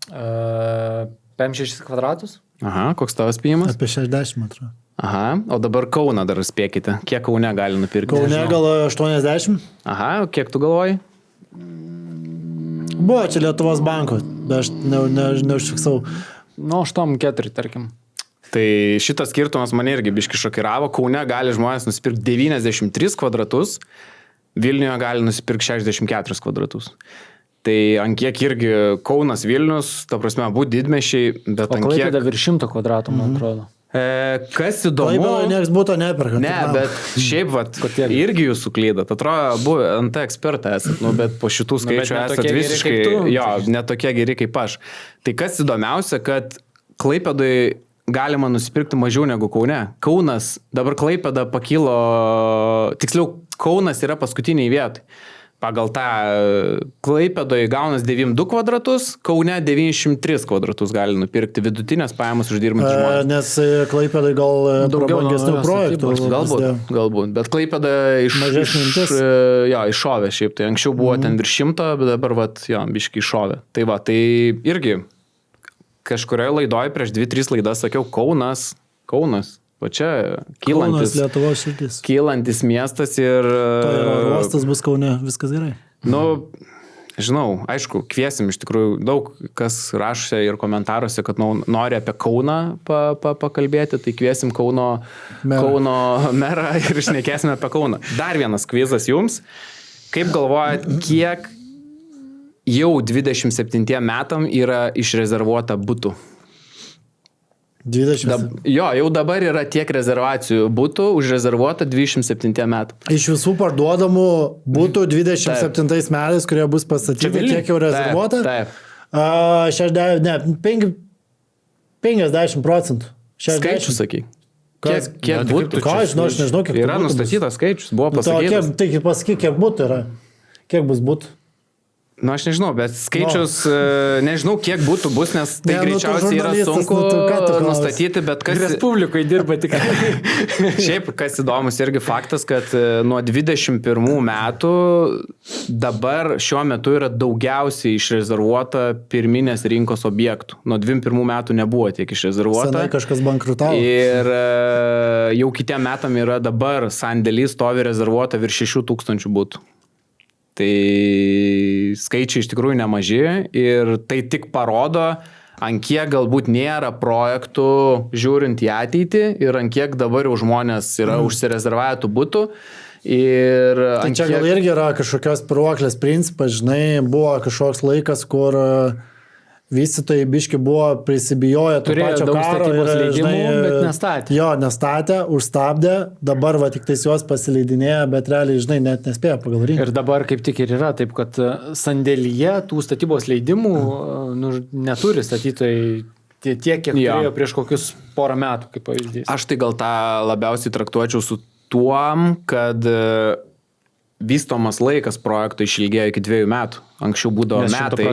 5-6 kvadratus? Aha, koks tavo spėjimas? Apie 60 metrų. Aha, o dabar Kauną dar spėkite. Kiek Kaune gali nupirkti? Kaune gal 80. Aha, o kiek tu galvoji? Buvo čia Lietuvos banko, bet aš neužfiksau. 8-4, tarkim. Tai šitas skirtumas mane irgi biški šokiravo. Kaune gali žmonės nusipirkti 93 kvadratus, Vilniuje gali nusipirkti 64 kvadratus. Tai ant kiek irgi Kaunas, Vilnius, ta prasme, abu didmešiai, bet ant kiek... O Klaipėda virš 100 kvadratų, man atrodo. Kas įdomu... Klaipėda nieks būtų neperka. Ne, bet šiaip irgi jūs suklydot. Atrodo, abu NT ekspertai esat, bet po šitų skaičių esat visiškai... Jo, netokie geri kaip aš. Tai kas įdomiausia, kad Klaipėdai galima nusipirkti mažiau negu Kaune. Kaunas, dabar Klaipėda pakilo, tiksliau, Kaunas yra paskutiniai vietai. Pagal tą Klaipėdoje gaunas 92 kvadratus, Kaune 93 kvadratus gali nupirkti vidutinės pajamas uždirbantys žmonės. Nes Klaipėdoje gal prabangesnių projektų. Galbūt. Bet Klaipėda iššovė šiaip. Tai anksčiau buvo ten virš 100, bet dabar biškai iššovė. Tai tai irgi kažkurioje laidoje prieš 2-3 laidas sakiau Kaunas, o čia kylantis miestas ir... Uostas bus Kaune, viskas gerai. Žinau, aišku, kviesim iš tikrųjų daug kas rašė ir komentaruose, kad nori apie Kauną pakalbėti, tai kviesim Kauno merą ir šnekėsime apie Kauną. Dar vienas kvizas jums. Kaip galvojat, kiek jau 27 metam yra išrezervuota butų? 27. Jau dabar yra tiek rezervacijų butų užrezervuota 27 metų. Iš visų parduodamų butų 27 metais, kurie bus pastatyti, kiek jau rezervuota? Taip. 50%. Skaičius sakyk. Kiek būtų? Aš nežinau, kiek yra nustatytas skaičius, buvo pasakytas. Tai pasakyk, kiek būtų yra. Kiek bus būtų? Aš nežinau, bet skaičius, nežinau, kiek būtų bus, nes tai greičiausiai yra sunku nustatyti, bet kas... Respublikai dirba tikrai. Šiaip, kas įdomus irgi faktas, kad nuo 21 metų dabar šiuo metu yra daugiausiai išrezervuota pirminės rinkos objektų. Nuo 21 metų nebuvo tiek išrezervuota. Senai kažkas bankrutavo. Ir jau kitiem metam yra dabar sandėlys stovi rezervuota virš 6 000 būtų. Tai skaičiai iš tikrųjų nemaži ir tai tik parodo, ant kiek galbūt nėra projektų žiūrint į ateitį ir ant kiek dabar jau žmonės yra užsirezervavę tų butų. Ir tai čia gal irgi yra kažkokios piruoklės principas, žinai, buvo kažkoks laikas, kur vystytojai biški buvo prisibijoję to pačio karo ir, žinai, bet nestatė. Jo, nestatė, užstabdė, dabar va tik tais juos pasileidinėja, bet realiai, žinai, net nespėjo pagal rinką. Ir dabar kaip tik ir yra, taip kad sandėlyje tų statybos leidimų neturi statytojai tiek, kiek turėjo prieš kokius porą metų, kaip pavyzdys. Aš tai gal tą labiausiai traktuočiau su tuom, kad vystomas laikas projekto išilgėjo iki 2 metų. Anksčiau būdavo metai.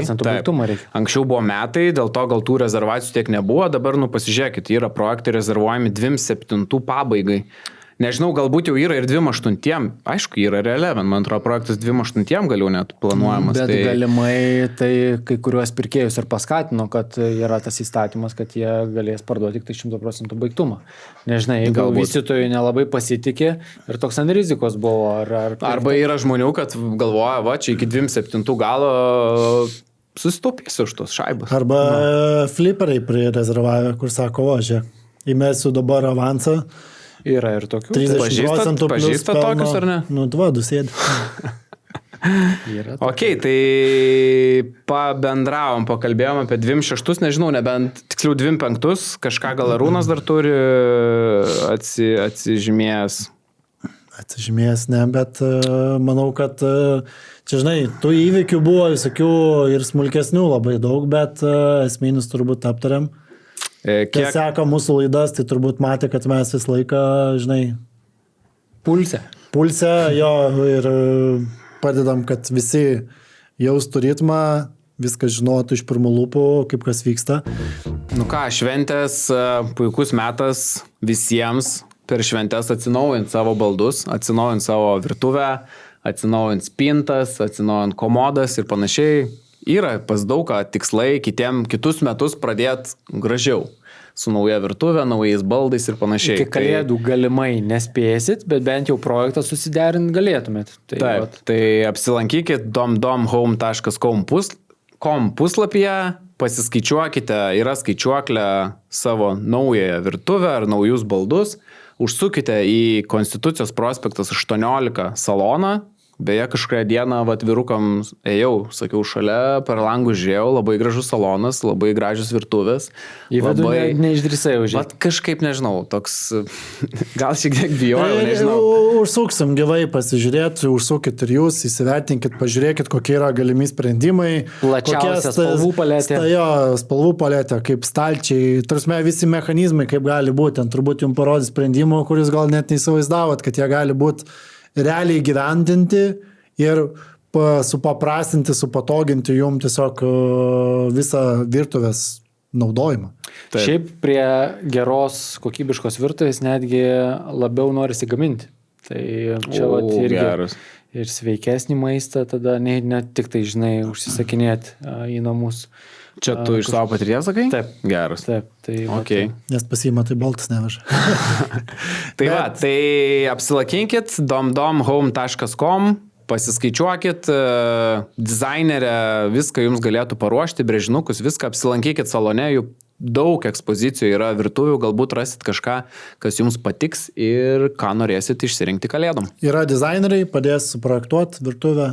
Anksčiau buvo metai, dėl to gal tų rezervacijų tiek nebuvo. Dabar, pasižiūrėkit, yra projektai rezervuojami 27 pabaigai. Nežinau, galbūt jau yra ir 28. Aišku, yra relevant. Man atrodo, projektas 28 galiau net planuojamas. Bet galimai tai kai kuriuos pirkėjus ir paskatino, kad yra tas įstatymas, kad jie galės parduoti tik tai 100% baigtumą. Nežinai, jeigu vystytojų nelabai pasitikė ir toks ant rizikos buvo. Arba yra žmonių, kad galvoja, va, čia iki 27 galo susitaupysiu už tos šaibos. Arba fliperiai prirezervavę, kur sako, žiūrėk, įmesiu dabar avansą. Yra ir tokių. 30% pažįsta tokius, ar ne? Nu, 2 sėdi. Ok, tai pabendravom, pakalbėjom apie 26, nežinau, nebent, tiksliau 25, kažką gal Arūnas dar turi atsižymėjęs. Atsižymėjęs, ne, bet manau, kad čia, žinai, tų įvykių buvo visokių ir smulkesnių labai daug, bet esminius turbūt aptariam. Kai seka mūsų laidas, tai turbūt matė, kad mes visą laiką, žinai, pulse, jo, ir padedam, kad visi jaustų ritmą, viską žinotų iš pirmų lūpų, kaip kas vyksta. Nu ką, šventės, puikus metas visiems per šventės atsinaujint savo baldus, atsinaujint savo virtuvę, atsinaujint spintas, atsinaujint komodas ir panašiai. Yra pas daug tikslai kitus metus pradėti gražiau. Su nauja virtuvė, naujais baldais ir panašiai. Iki kalėdų galimai nespėsit, bet bent jau projektą susiderint galėtumėt. Taip, tai apsilankykit domdomhome.com puslapyje, pasiskaičiuokite, yra skaičiuoklė savo naująją virtuvę ar naujus baldus, užsukite į Konstitucijos prospektas 18 saloną. Beje, kažkurią dieną vyrukam ėjau, sakiau, šalia, per langų žiūrėjau, labai gražus salonas, labai gražios virtuvės. Į vidų neišdrįsai užžiūrėti. Bet kažkaip, nežinau, toks, gal šiek tiek bijojau, nežinau. Užsuksim gyvai pasižiūrėti, užsukit ir jūs, įsivertinkit, pažiūrėkit, kokie yra galimi sprendimai. Plačiausia spalvų paletė. Jo, spalvų paletė, kaip stalčiai, tarsi visi mechanizmai, kaip gali būti. Turbūt jums parodys sprendimų, kuris gal net neįsivaizdavot, kad jie gali būti realiai gyvendinti ir supaprastinti, supatoginti jum tiesiog visą virtuvės naudojimą. Taip. Šiaip prie geros kokybiškos virtuvės netgi labiau norisi gaminti. Tai čia irgi geras. Ir sveikesnį maistą tada ne tik tai, žinai, užsisakinėti į namus. Čia tu iš savo patirties sakai? Taip. Geras. Taip, tai okay. Nes pasiima tai baltas nevaža. Tai apsilakinkit domdomhome.com, pasiskaičiuokit, dizainerė viską jums galėtų paruošti, brėžinukus, viską apsilankykit salone, jų daug ekspozicijų yra virtuvių, galbūt rasit kažką, kas jums patiks ir ką norėsit išsirinkti kalėdom. Yra dizaineriai, padės suprojektuoti virtuvę,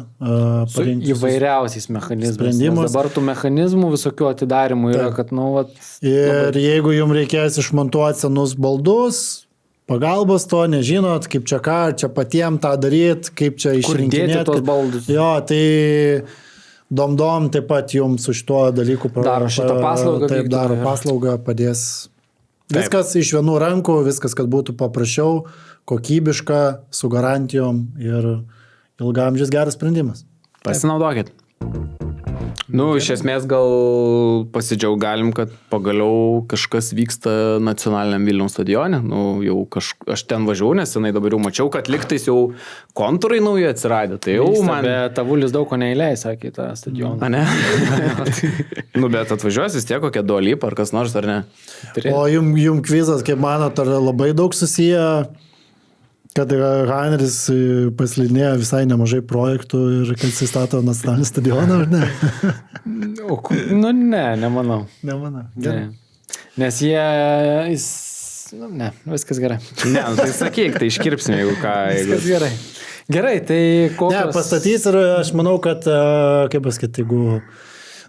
su įvairiausiais mechanizmais. Dabar tų mechanizmų visokių atidarimų yra, kad, Ir jeigu jums reikės išmontuoti senus baldus, pagalbos to nežinot, kaip čia ką, čia patiem tą daryti, kaip čia išrinkinėti. Kur dėti tos baldus. Jo, tai Domdom taip pat jums už tuo dalyku daro šitą paslaugą. Taip, daro paslaugą, padės. Viskas iš vienų rankų, viskas, kad būtų paprasčiau, kokybiška, su garantijom ir ilgamžis geras sprendimas. Pasinaudokit. Iš esmės gal galim, kad pagaliau kažkas vyksta nacionaliniam Vilniaus stadione. Aš ten važiavau, nes senai dabar jau mačiau, kad liktais jau kontūrai nauji atsiradė. Tai jau man... Bet Tavulis daug ko neįleis, sakė, tą stadioną. Ne? Bet atvažiuosi vis tiek kokia Dua Lipa ar kas nors, ar ne? O jum kvizas, kaip manot, ar labai daug susiję, kad Haineris paslidinėjo visai nemažai projektų ir kad jis stato nacionalinį stadioną, ar ne? Nu, nemanau. Nemanau. Ne. Nes viskas gerai. Ne, tai sakyk, tai iškirpsime, jeigu ką. Viskas gerai. Gerai, tai kokios... Ne, pastatys ir aš manau, kad, kaip pasakyti, jeigu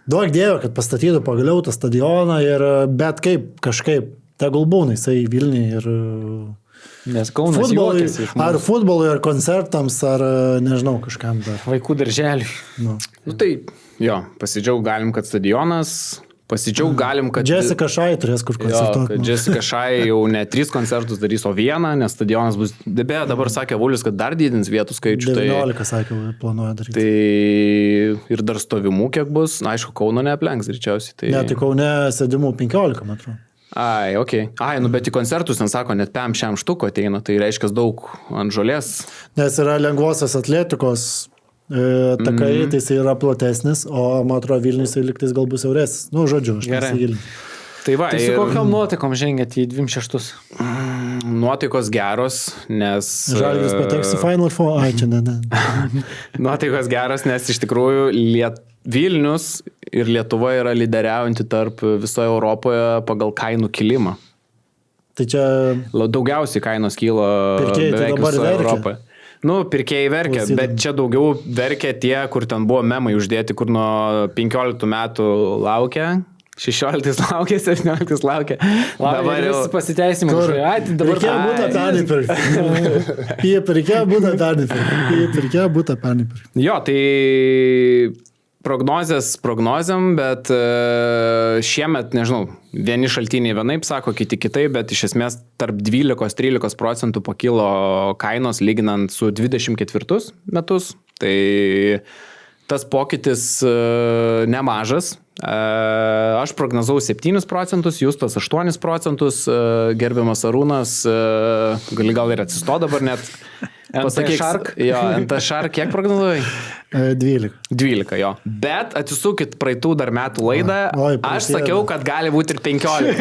duok Dievą, kad pastatytų pagaliau tą stadioną ir bet kaip, kažkaip, tegul būna jisai Vilniui ir... Nes Kaunas juokiasi iš mūsų. Ar futbolui, ar koncertams, ar nežinau, kažkam dar. Vaikų darželiui. Nu. Tai jo, pasidžiaug galim, kad stadionas, pasidžiaug galim, kad... Jessica Shai turės kur koncertuoti. Kad Jessica Shai jau ne 3 koncertus darys, o 1, nes stadionas bus... Beje, dabar sakė Vulis, kad dar didins vietų skaičių. 19, sakė, planuoja daryti. Tai ir dar stovimų kiek bus, na, aišku, Kauno neaplenks greičiausiai. Tai... Ne, tai Kaune sėdimų 15 metrų. Ai, okei. Okay. Nu bet į koncertus, ten sako, net 5 štuko ateina, tai reiškia daug ant žolės. Nes yra lengvosios atletikos takai, tai jis yra platesnis, o man atrodo Vilnius liktais gal bus siauresnis. Nu, žodžiu, aš nesigilinu. Tai va, tai su kokiam nuotaikom žengėt į 26? Nuotaikos geros, nes... Žalgiris pateks į Final Four. Ai, čia ne. Nuotaikos geros, nes iš tikrųjų Vilnius ir Lietuva yra lyderiaujanti tarp visoje Europoje pagal kainų kilimą. Tai čia... Daugiausiai kainos kyla beveik visoje Europoje. Nu, pirkėjai verkia, bet čia daugiau verkia tie, kur ten buvo memai uždėti, kur nuo 15 metų laukia. 16 laukia, 17 laukia. Dabar jau pasiteisimų. Reikėjo būtą pernipirkti. Reikėjo būtą pernipirkti. Jo, tai prognozėm, bet šiemet, nežinau, vieni šaltiniai vienaip sako, kiti kitaip, bet iš esmės tarp 12-13% pakilo kainos lyginant su 24 metus. Tai tas pokytis nemažas. Aš prognozavau 7%, Justas 8%, gerbiamas Arūnas, gal ir atsisto dabar net. NT Shark? Jo, NT Shark, kiek prognozavai? 12. 12, jo. Bet atsisukit praeitų dar metų laidą. Aš sakiau, kad gali būti ir 15.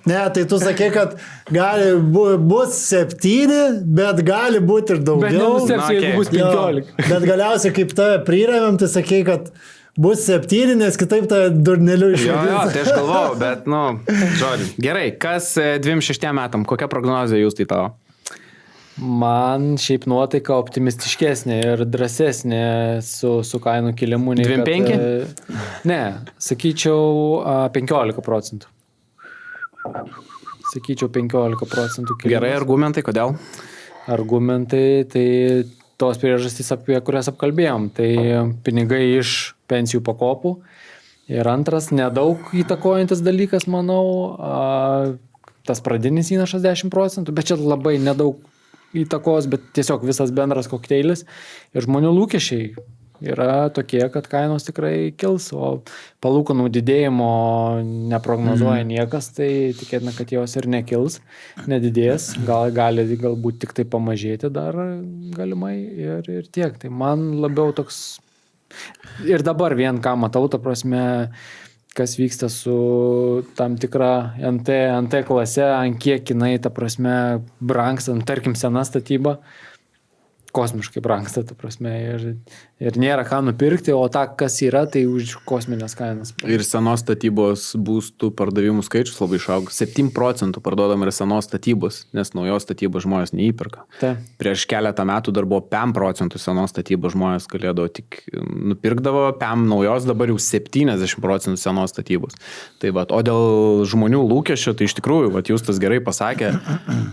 Ne, tai tu sakei, kad bus 7, bet gali būti ir daugiau. Bet nenustepsi, jeigu bus 15. Bet galiausiai, kaip tave prirėmėm, tai sakei, kad bus 7, nes kitaip tą durneliu išvadins. Jo, tai aš galvojau, bet, žodžiu. Gerai, kas 26 metam, kokia prognozija jūs tai tavo? Man šiaip nuotaika optimistiškesnė ir drąsesnė su kainų kilimu. 25? Ne, sakyčiau 15%. Sakyčiau 15% kilimas. Gerai, argumentai, kodėl? Argumentai, tai tos priežastys, apie kurias apkalbėjom. Tai pinigai iš pensijų pakopų. Ir antras, nedaug įtakojantis dalykas, manau, tas pradinis įnašas 10%, bet čia labai nedaug įtakos, bet tiesiog visas bendras kokteilis ir žmonių lūkesčiai yra tokie, kad kainos tikrai kils, o palūkanų didėjimo neprognozuoja niekas, tai tikėtina, kad jos ir nekils, nedidės, galbūt tik tai pamažėti dar galimai ir tiek. Tai man labiau toks ir dabar vien ką matau, ta prasme, kas vyksta su tam tikra NT klase, ant kiek jinai, ta prasme, brangsta, tarkim, sena statyba, kosmiškai brangsta, ta prasme, ir nėra ką nupirkti, o ta, kas yra, tai už kosminės kainas. Ir senos statybos būstų pardavimų skaičius labai išaugo. 7% parduodam ir senos statybos, nes naujos statybos žmonės neįperka. Ta. Prieš keletą metų dar buvo 5% senos statybos žmonės galėdavo tik nupirkdavo, 5 naujos, dabar jau 70% senos statybos. Tai va, o dėl žmonių lūkesčio, tai iš tikrųjų, va, jūs tas gerai pasakė,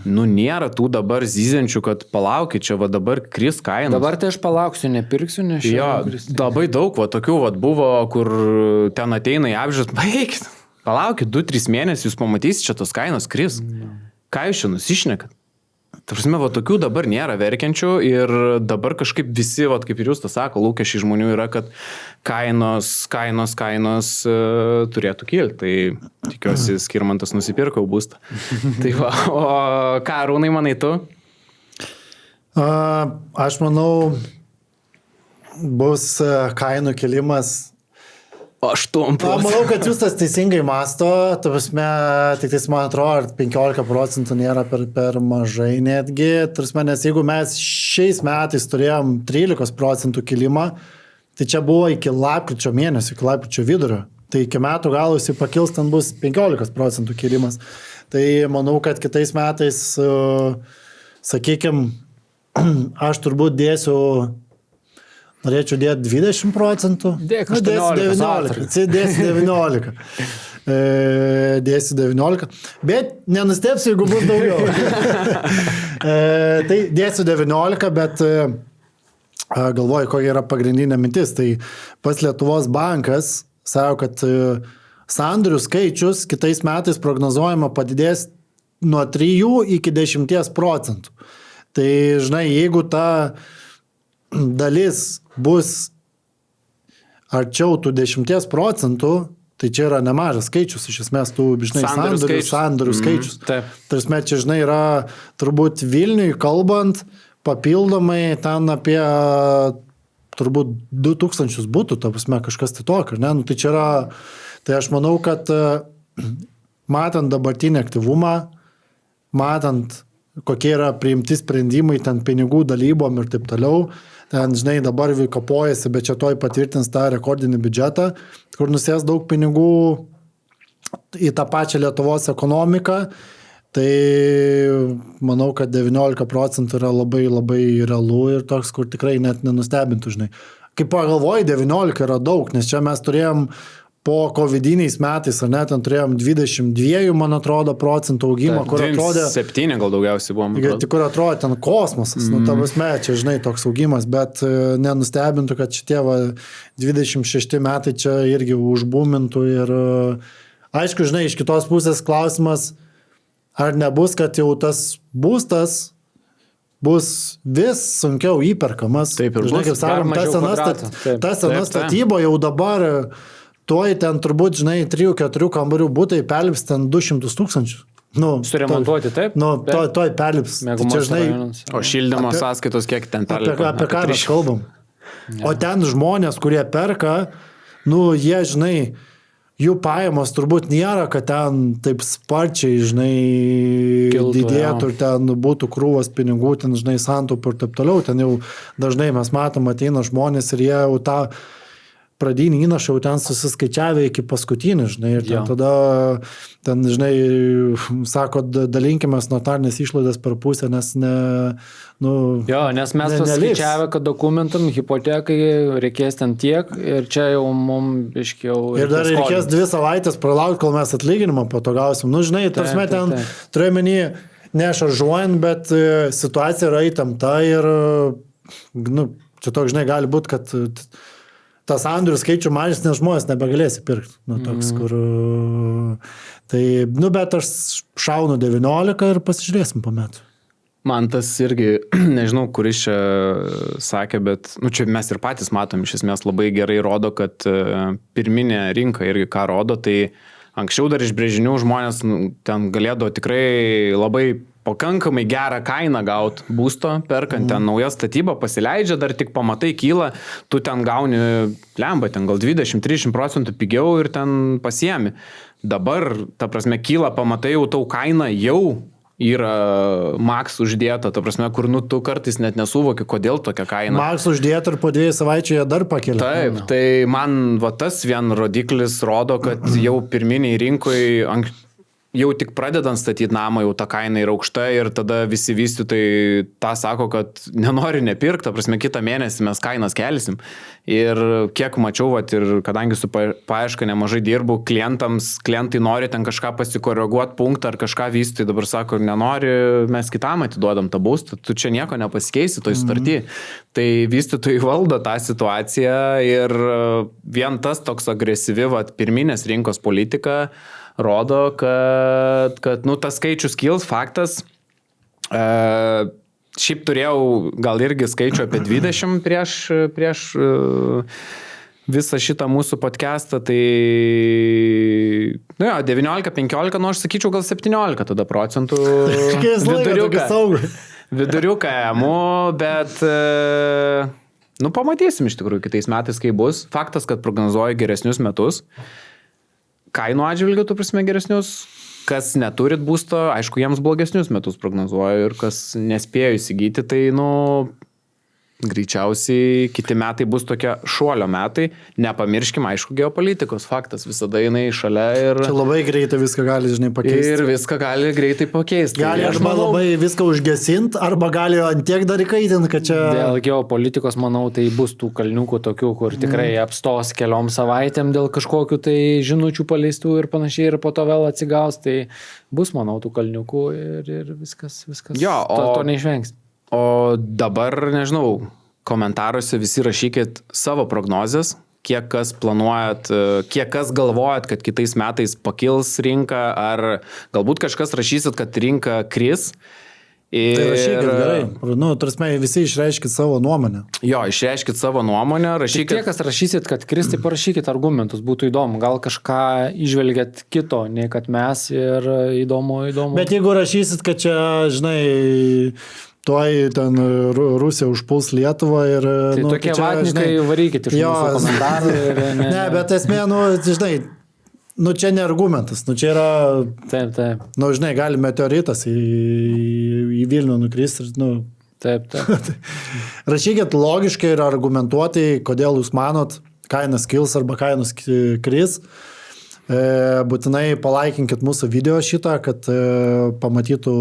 nėra tų dabar zyziančių, kad palaukit, čia va dabar kris kainos. Dabar tai aš palauksiu, nepirksiu, nes jo, labai daug va, tokių va, buvo, kur ten ateina į apžiūrą, baigit, palaukit 2-3 mėnesius, jūs pamatysite, čia tos kainos kris. Ką jūs čia nusišnekat? Tarpsime, va, tokių dabar nėra verkiančių ir dabar kažkaip visi, va, kaip ir jūs tas sako, lūkesčiai žmonių yra, kad kainos turėtų kilti. Tai tikiuosi, Skirmantas nusipirko būstą. Tai va, o ką, Arūnai, manai tu? Aš manau, bus kainų kilimas 8 procentų. Manau, kad jūs tas teisingai masto, tu prasme, tik tais man atrodo, 15% nėra per mažai netgi, nes jeigu mes šiais metais turėjom 13% kilimą, tai čia buvo iki lapkričio mėnesio, iki lapkričio vidurio, tai iki metų galo jis pakils, ten bus 15% kilimas. Tai manau, kad kitais metais, sakykime, aš turbūt norėčiau dėti 20%. Dėk 18. Dėsi 19. Dėsi 19. Bet nenustepsiu, jeigu bus daugiau. Tai dėsiu 19, bet galvoju, kokia yra pagrindinė mintis. Tai pats Lietuvos bankas sako, kad sandorių skaičius kitais metais prognozuojama padidės nuo 3 iki 10%. Tai, žinai, jeigu ta dalis bus arčiau tų 10%, tai čia yra nemažas skaičius, iš esmės tų, žinai, sandorių skaičius. Tarsi, čia, žinai, yra turbūt Vilniui kalbant, papildomai ten apie turbūt 2000 būtų, ta prasme, kažkas tai tokio, ne? Nu, tai čia yra, tai aš manau, kad matant dabartinį aktyvumą, matant kokie yra priimti sprendimai, ten pinigų dalybom ir taip toliau, ten, žinai, dabar kapojasi, bet čia toj patvirtins tą rekordinį biudžetą, kur nusės daug pinigų į tą pačią Lietuvos ekonomiką, tai manau, kad 19% yra labai, labai realu ir toks, kur tikrai net nenustebintų, žinai. Kaip pagalvoji, 19 yra daug, nes čia mes turėjom po covidiniais metais, ar net ten turėjom 22, man atrodo, procentų augimą, kur atrodė... 7 gal daugiausiai buvom. Kur atrodė ten kosmosas, nu, ta prasme, čia, žinai, toks augimas, bet nenustebintų, kad šitie 26 metai čia irgi užbumintų ir aišku, žinai, iš kitos pusės klausimas, ar nebus, kad jau tas būstas bus vis sunkiau įperkamas. Taip ir žinai, bus. Kaip sakom, ta sena statyba jau dabar... Tuoj ten turbūt, žinai, 3-4 kambarių būtai perlips ten 200 000. Nu, suremontuoti, taip? Nu, tuoj perlips. Tai čia, žinai, o šildymo sąskaitos kiek ten perlipa? Apie ką mes kalbam. Ja. O ten žmonės, kurie perka, nu, jie, žinai, jų pajamos turbūt nėra, kad ten taip sparčiai, žinai, didėtų ir ten būtų krūvas pinigų, ten, žinai, santaupų ir taip toliau. Ten jau dažnai mes matom, ateina žmonės ir jie jau tą pradinį įnašą jau ten susiskaičiavę iki paskutinį, žinai, ir ten tada, ten, žinai, sako, dalinkimės notarinės išlaidas per pusę, nes ne, nu... Jo, nes mes paskaičiavę, kad dokumentam, hipotekai reikės ten tiek ir čia jau mums iškiau... Ir dar reikės 2 savaitės pralaukti, kol mes atlyginimą po to gausim. Nu, žinai, tarsi ten turėjau menį nešaržuojant, bet situacija yra įtempta ir, nu, čia toks, žinai, gali būti, kad... tas sandorių skaičių mažins, nes žmonės nebegalės įpirkti. Nu, toks, kur... Tai, nu, bet aš šaunu 19 ir pasižiūrėsim po metų. Man tas irgi, nežinau, kuris čia sakė, bet, nu, čia mes ir patys matom, iš esmės labai gerai rodo, kad pirminė rinka irgi ką rodo, tai anksčiau dar iš brėžinių žmonės ten galėdavo tikrai labai pakankamai gerą kainą gauti būsto, perkant ten naują statybą, pasileidžia, dar tik pamatai kyla, tu ten gauni lemba, ten gal 20-30% pigiau ir ten pasiemi. Dabar, ta prasme, kyla, pamatai jau tau kaina jau yra maks uždėta, ta prasme, kur nu tu kartais net nesuvoki, kodėl tokia kaina. Maks uždėta ir po 2 savaičių jie dar pakelia. Taip, tai man va tas vien rodiklis rodo, kad jau pirminiai rinkoje jau tik pradedant statyti namą, jau ta kaina yra aukšta ir tada visi vystytojai tą sako, kad nenori nepirkti, ta prasme, kitą mėnesį mes kainas kelsim. Ir kiek mačiau, vat, ir kadangi su paieška nemažai dirbu, klientai nori ten kažką pasikoreguoti punktą ar kažką vystytojai dabar sako, nenori, mes kitam atiduodam tą būstą, tu čia nieko nepasikeisi toj sutarty. Tai vystytojai valdo tą situaciją ir vien tas toks agresyvi vat, pirminės rinkos politika rodo, kad nu, tas skaičius kils, faktas. Šiaip turėjau gal irgi skaičių apie 20 prieš visą šitą mūsų podcastą, tai nu jo, 19-15, nu aš sakyčiau gal 17 tada procentų viduriuką emu, bet Nu, pamatysim iš tikrųjų kitais metais, kai bus. Faktas, kad prognozuoju geresnius metus. Kainų atžvilgių, tu prasme, geresnius. Kas neturit būsto, aišku, jiems blogesnius metus prognozuoju ir kas nespėjo įsigyti, tai, nu, greičiausiai kiti metai bus tokie šuolio metai. Nepamirškim, aišku, geopolitikos faktas. Visada jinai šalia ir... Čia labai greitai viską gali, žinai, pakeisti. Ir viską gali greitai pakeisti. Gali arba labai viską užgesinti, arba gali antiek dar įkaitinti, kad čia... Dėl geopolitikos, manau, tai bus tų kalniukų tokių, kur tikrai apstos keliom savaitėm dėl kažkokių tai žinučių paleistų ir panašiai ir po to vėl atsigaus. Tai bus, manau, tų kalniukų ir viskas jo, to neišvengs. O dabar, nežinau, komentaruose visi rašykit savo prognozes, kiek kas planuojat, kiek kas galvojat, kad kitais metais pakils rinka, ar galbūt kažkas rašysit, kad rinka kris. Tai rašykit gerai. Nu, tarsi visi išreiškit savo nuomonę. Jo, išreiškit savo nuomonę, rašykit. Tie, kas rašysit, kad kris, tai parašykit argumentus, būtų įdomu. Gal kažką išvelgiat kito, nei kad mes ir įdomu. Bet jeigu rašysit, kad čia, žinai, tuoj ten Rusija užpuls Lietuvą ir... Tai nu, tokie vatnikai varykit iš mūsų komentarų. Ne, bet esmė, nu, žinai, nu čia ne argumentas, nu čia yra... Taip. Nu, žinai, gali meteoritas į Vilnių nukristi ir, nu... Taip. Rašykit logiškai ir argumentuotai, kodėl jūs manot, kainas kils arba kainos kris. Būtinai palaikinkit mūsų video šitą, kad pamatytų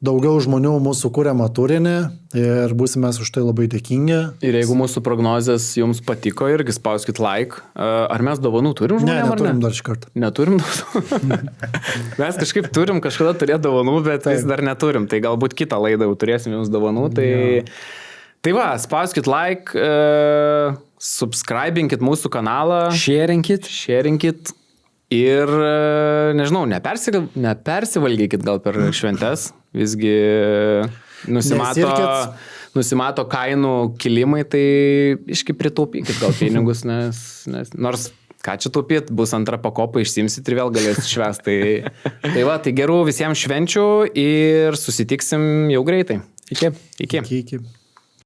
daugiau žmonių mūsų kūriamą turinį ir būsime už tai labai dėkingi. Ir jeigu mūsų prognozės jums patiko, irgi spauskit like. Ar mes dovanų turim žmonėm? Ne, neturim dar šį kartą. Neturim dovanų? Mes kažkaip turim kažkada turėti dovanų, bet vis dar neturim. Tai galbūt kitą laidą jau turėsim jums dovanų. Tai va, spauskit like, subscribinkit mūsų kanalą. Sharingkit. Ir, nežinau, nepersivalgykit gal per šventes, visgi nusimato kainų kilimai, tai iški pritaupykit gal pinigus, nes nors ką čia taupyt, bus antra pakopa, išsimsit ir vėl galėsit švęsti. Tai gerų visiems švenčių ir susitiksim jau greitai. Iki. Iki.